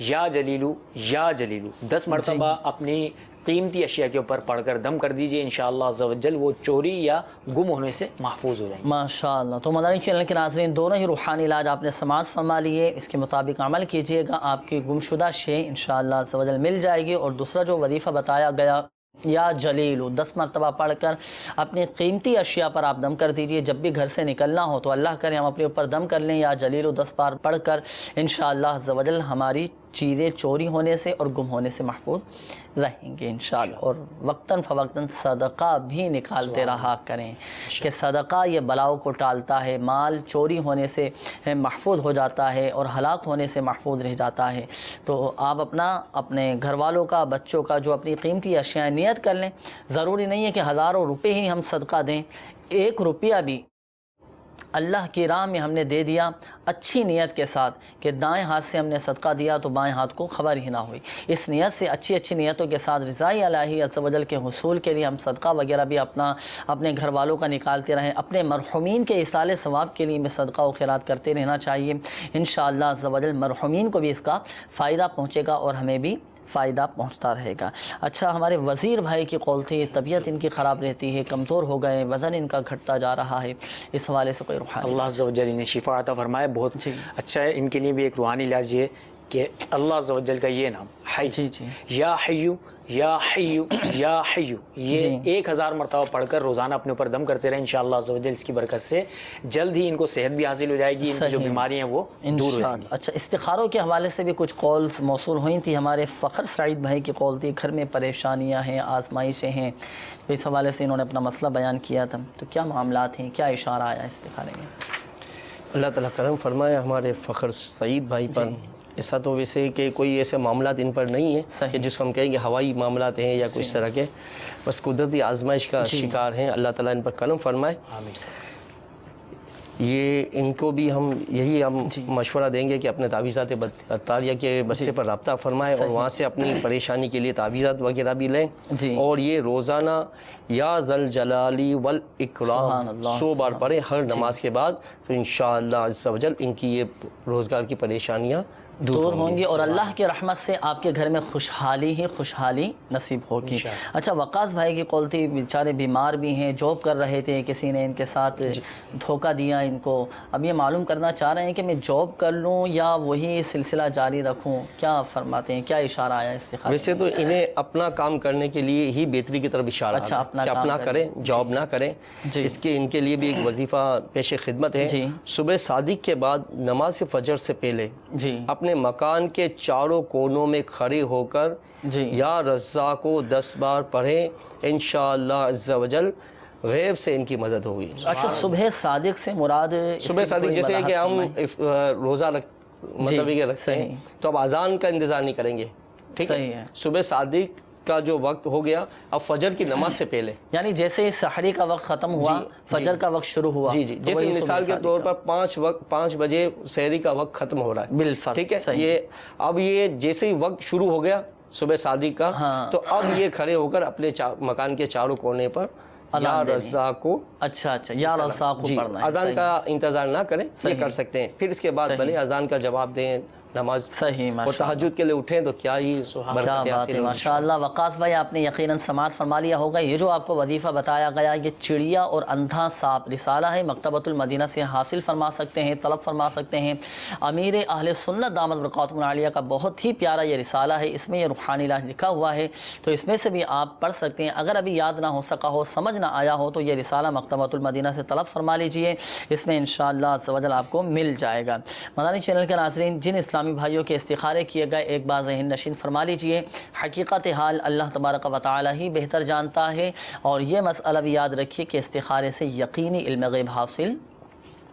یا جلیلو یا جلیلو 10 مرتبہ اپنی قیمتی اشیاء کے اوپر پڑھ کر دم کر دیجئے، انشاءاللہ عز و جل وہ چوری یا گم ہونے سے محفوظ ہو جائیں گے۔ ماشاءاللہ۔ تو مدنی چینل کے ناظرین، دونوں ہی روحانی علاج آپ نے سماعت فرما لیے، اس کے مطابق عمل کیجئے گا، آپ کی گمشدہ شے انشاءاللہ عز و جل مل جائے گی۔ اور دوسرا جو وظیفہ بتایا گیا یا جلیلو 10 مرتبہ پڑھ کر اپنی قیمتی اشیاء پر آپ دم کر دیجئے، جب بھی گھر سے نکلنا ہو تو اللہ کرے ہم اپنے اوپر دم کر لیں یا جلیلو 10 بار پڑھ کر، انشاءاللہ عز و جل ہماری چیزیں چوری ہونے سے اور گم ہونے سے محفوظ رہیں گے انشاءاللہ۔ اور وقتاً فوقتاً صدقہ بھی نکالتے رہا کریں کہ صدقہ یہ بلاؤں کو ٹالتا ہے، مال چوری ہونے سے محفوظ ہو جاتا ہے اور ہلاک ہونے سے محفوظ رہ جاتا ہے۔ تو آپ اپنے گھر والوں کا، بچوں کا جو اپنی قیمتی اشیاء نیت کر لیں، ضروری نہیں ہے کہ ہزاروں روپے ہی ہم صدقہ دیں، 1 روپیہ بھی اللہ کی راہ میں ہم نے دے دیا اچھی نیت کے ساتھ کہ دائیں ہاتھ سے ہم نے صدقہ دیا تو بائیں ہاتھ کو خبر ہی نہ ہوئی، اس نیت سے اچھی نیتوں کے ساتھ رضائے الہی عز و جل کے حصول کے لیے ہم صدقہ وغیرہ بھی اپنے گھر والوں کا نکالتے رہیں، اپنے مرحومین کے ایصال ثواب کے لیے بھی صدقہ و خیرات کرتے رہنا چاہیے، انشاءاللہ عز و جل مرحومین کو بھی اس کا فائدہ پہنچے گا اور ہمیں بھی فائدہ پہنچتا رہے گا۔ اچھا، ہمارے وزیر بھائی کی قول تھی طبیعت ان کی خراب رہتی ہے، کمزور ہو گئے، وزن ان کا گھٹتا جا رہا ہے، اس حوالے سے کوئی روحانی؟ اللہ عز و جل انہیں شفا عطا فرمائے، بہت اچھا ہے۔ ان کے لیے بھی ایک روحانی علاج یہ کہ اللہ عز و جل کا یہ نام حی، یا حیو یا حیو یا حیو، یہ 1000 مرتبہ پڑھ کر روزانہ اپنے اوپر دم کرتے رہیں، انشاءاللہ عز و جل اس کی برکت سے جلد ہی ان کو صحت بھی حاصل ہو جائے گی، ان کی جو بیماریاں ہیں وہ دور ہو جائیں گی۔ اچھا، استخاروں کے حوالے سے بھی کچھ کالز موصول ہوئی تھی، ہمارے فخر سعید بھائی کی کال تھی، گھر میں پریشانیاں ہیں، آزمائشیں ہیں، اس حوالے سے انہوں نے اپنا مسئلہ بیان کیا تھا، تو کیا معاملات ہیں، کیا اشارہ آیا استخارے میں؟ اللہ تعالیٰ کرم فرمائے ہمارے فخر سعید بھائی پر۔ ایسا تو ویسے کہ کوئی ایسے معاملات ان پر نہیں ہیں کہ جس کو ہم کہیں گے ہوائی معاملات ہیں یا کچھ طرح کے، بس قدرتی آزمائش کا شکار ہیں، اللہ تعالیٰ ان پر کرم فرمائے۔ یہ ان کو بھی ہم مشورہ دیں گے کہ اپنے تعویذات عطاریہ کے بستے پر رابطہ فرمائے اور وہاں سے اپنی پریشانی کے لیے تعویذات وغیرہ بھی لیں، اور یہ روزانہ یا ذل جلالی والاکرام 100 بار پڑھیں ہر نماز کے بعد، تو انشاءاللہ عز و جل ان کی یہ روزگار کی پریشانیاں دور ہوں گی اور اللہ کی رحمت سے آپ کے گھر میں خوشحالی ہی خوشحالی نصیب ہوگی۔ اچھا، وقاص بھائی کی قول تھی، بیچارے بیمار بھی ہیں، جاب کر رہے تھے، کسی نے ان کے ساتھ دھوکہ دیا ان کو، اب یہ معلوم کرنا چاہ رہے ہیں کہ میں جاب کر لوں یا وہی سلسلہ جاری رکھوں، کیا فرماتے ہیں، کیا اشارہ آیا استخارے؟ ویسے تو انہیں اپنا کام کرنے کے لیے ہی بہتری کی طرف اشارہ ہے کہ اپنا کریں، جاب نہ کریں۔ اس کے ان کے لیے بھی ایک وظیفہ پیش خدمت ہے، صبح صادق کے بعد نماز فجر سے پہلے اپنے مکان کے چاروں کونوں میں کھڑے ہو کر یا رزاق کو 10 بار پڑھیں، انشاءاللہ عز و جل غیب سے ان کی مدد ہوگی۔ اچھا، صبح صادق سے مراد صبح صادق جیسے کہ ہم روزہ مطلب یہ رکھتے ہیں تو اب اذان کا انتظار نہیں کریں گے، ٹھیک ہے؟ صبح صادق کا جو وقت ہو گیا اب فجر کی نماز سے پہلے، یعنی جیسے سحری کا وقت ختم ہوا فجر کا وقت شروع ہوا، جیسے مثال کے طور پر 5 بجے سحری کا وقت ختم ہو رہا ہے بالفرض، ٹھیک ہے؟ یہ جیسے ہی وقت شروع ہو گیا صبح صادق کا، تو اب یہ کھڑے ہو کر اپنے مکان کے چاروں کونے پر یا رزاق کو یا رزاق کو پڑھنا ہے، اذان کا انتظار نہ کریں، یہ کر سکتے ہیں۔ پھر اس کے بعد بھلے اذان کا جواب دیں، نماز اور تہجد کے لیے اٹھیں تو کیا ہی برکت حاصل ہے ماشاءاللہ۔ وقاص بھائی آپ نے یقیناً سماعت فرما لیا ہوگا، یہ جو آپ کو وظیفہ بتایا گیا یہ چڑیا اور اندھا سانپ رسالہ ہے، مکتبۃ المدینہ سے حاصل فرما سکتے ہیں، طلب فرما سکتے ہیں۔ امیر اہل سنت دامت برکاتہم العالیہ کا بہت ہی پیارا یہ رسالہ ہے، اس میں یہ روحانی علاج لکھا ہوا ہے، تو اس میں سے بھی آپ پڑھ سکتے ہیں۔ اگر ابھی یاد نہ ہو سکا ہو، سمجھ نہ آیا ہو تو یہ رسالہ مکتبۃ المدینہ سے طلب فرما لیجئے، اس میں انشاءاللہ عز و جل آپ کو مل جائے گا۔ مدنی چینل کے ناظرین، جن اسلامی بھائیوں کے استخارے کیے گئے ایک بار ذہن نشین فرما لیجئے، حقیقت حال اللہ تبارک و تعالی ہی بہتر جانتا ہے، اور یہ مسئلہ بھی یاد رکھیے کہ استخارے سے یقینی علم غیب حاصل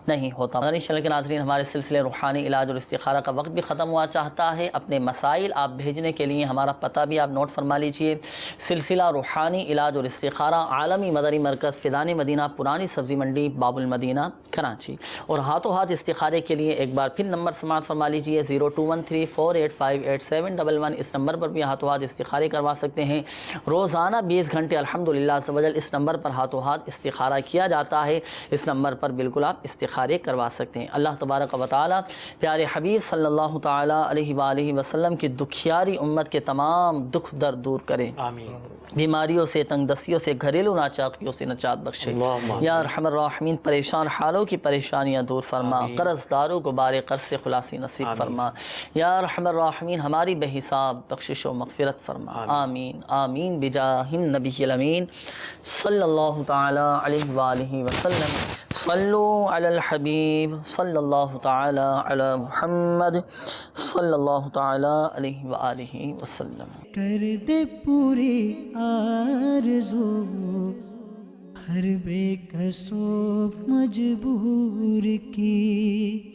نہیں ہوتا۔ مدنی چینل کے ناظرین، ہمارے سلسلے روحانی علاج اور استخارہ کا وقت بھی ختم ہوا چاہتا ہے۔ اپنے مسائل آپ بھیجنے کے لیے ہمارا پتہ بھی آپ نوٹ فرما لیجئے، سلسلہ روحانی علاج اور استخارہ، عالمی مدنی مرکز فیضان مدینہ، پرانی سبزی منڈی، باب المدینہ، کراچی۔ اور ہاتھوں ہاتھ استخارے کے لیے ایک بار پھر نمبر سماعت فرما لیجئے 0213485811، اس نمبر پر بھی ہاتھوں ہاتھ استخارے کروا سکتے ہیں۔ روزانہ 20 گھنٹے الحمدللہ عز و جل اس نمبر پر ہاتھوں ہاتھ استخارہ کیا جاتا ہے، اس نمبر پر بالکل آپ استخارہ استخارے کروا سکتے ہیں۔ اللہ تبارک و تعالی پیارے حبیب صلی اللہ تعالی علیہ وآلہ وسلم کی دکھیاری امت کے تمام دکھ درد دور کرے، آمین۔ بیماریوں سے، تنگ دستیوں سے، گھریلو ناچاقیوں سے نجات بخشے۔ یا ارحم الراحمین پریشان حالوں کی پریشانیاں دور فرما، قرض داروں کو بار قرض سے خلاصی نصیب فرما۔ یا ارحم الراحمین ہماری بے حساب بخشش و مغفرت فرما۔ آمین آمین بجاہ النبی الامین صلی اللہ تعالی علیہ وآلہ وسلم۔ صلو علی الحبیب صلی اللہ تعالی علی محمد صلی اللہ تعالی علیہ وآلہ وسلم۔ کر دے پوری آرزو ہر بے کس و مجبور کی۔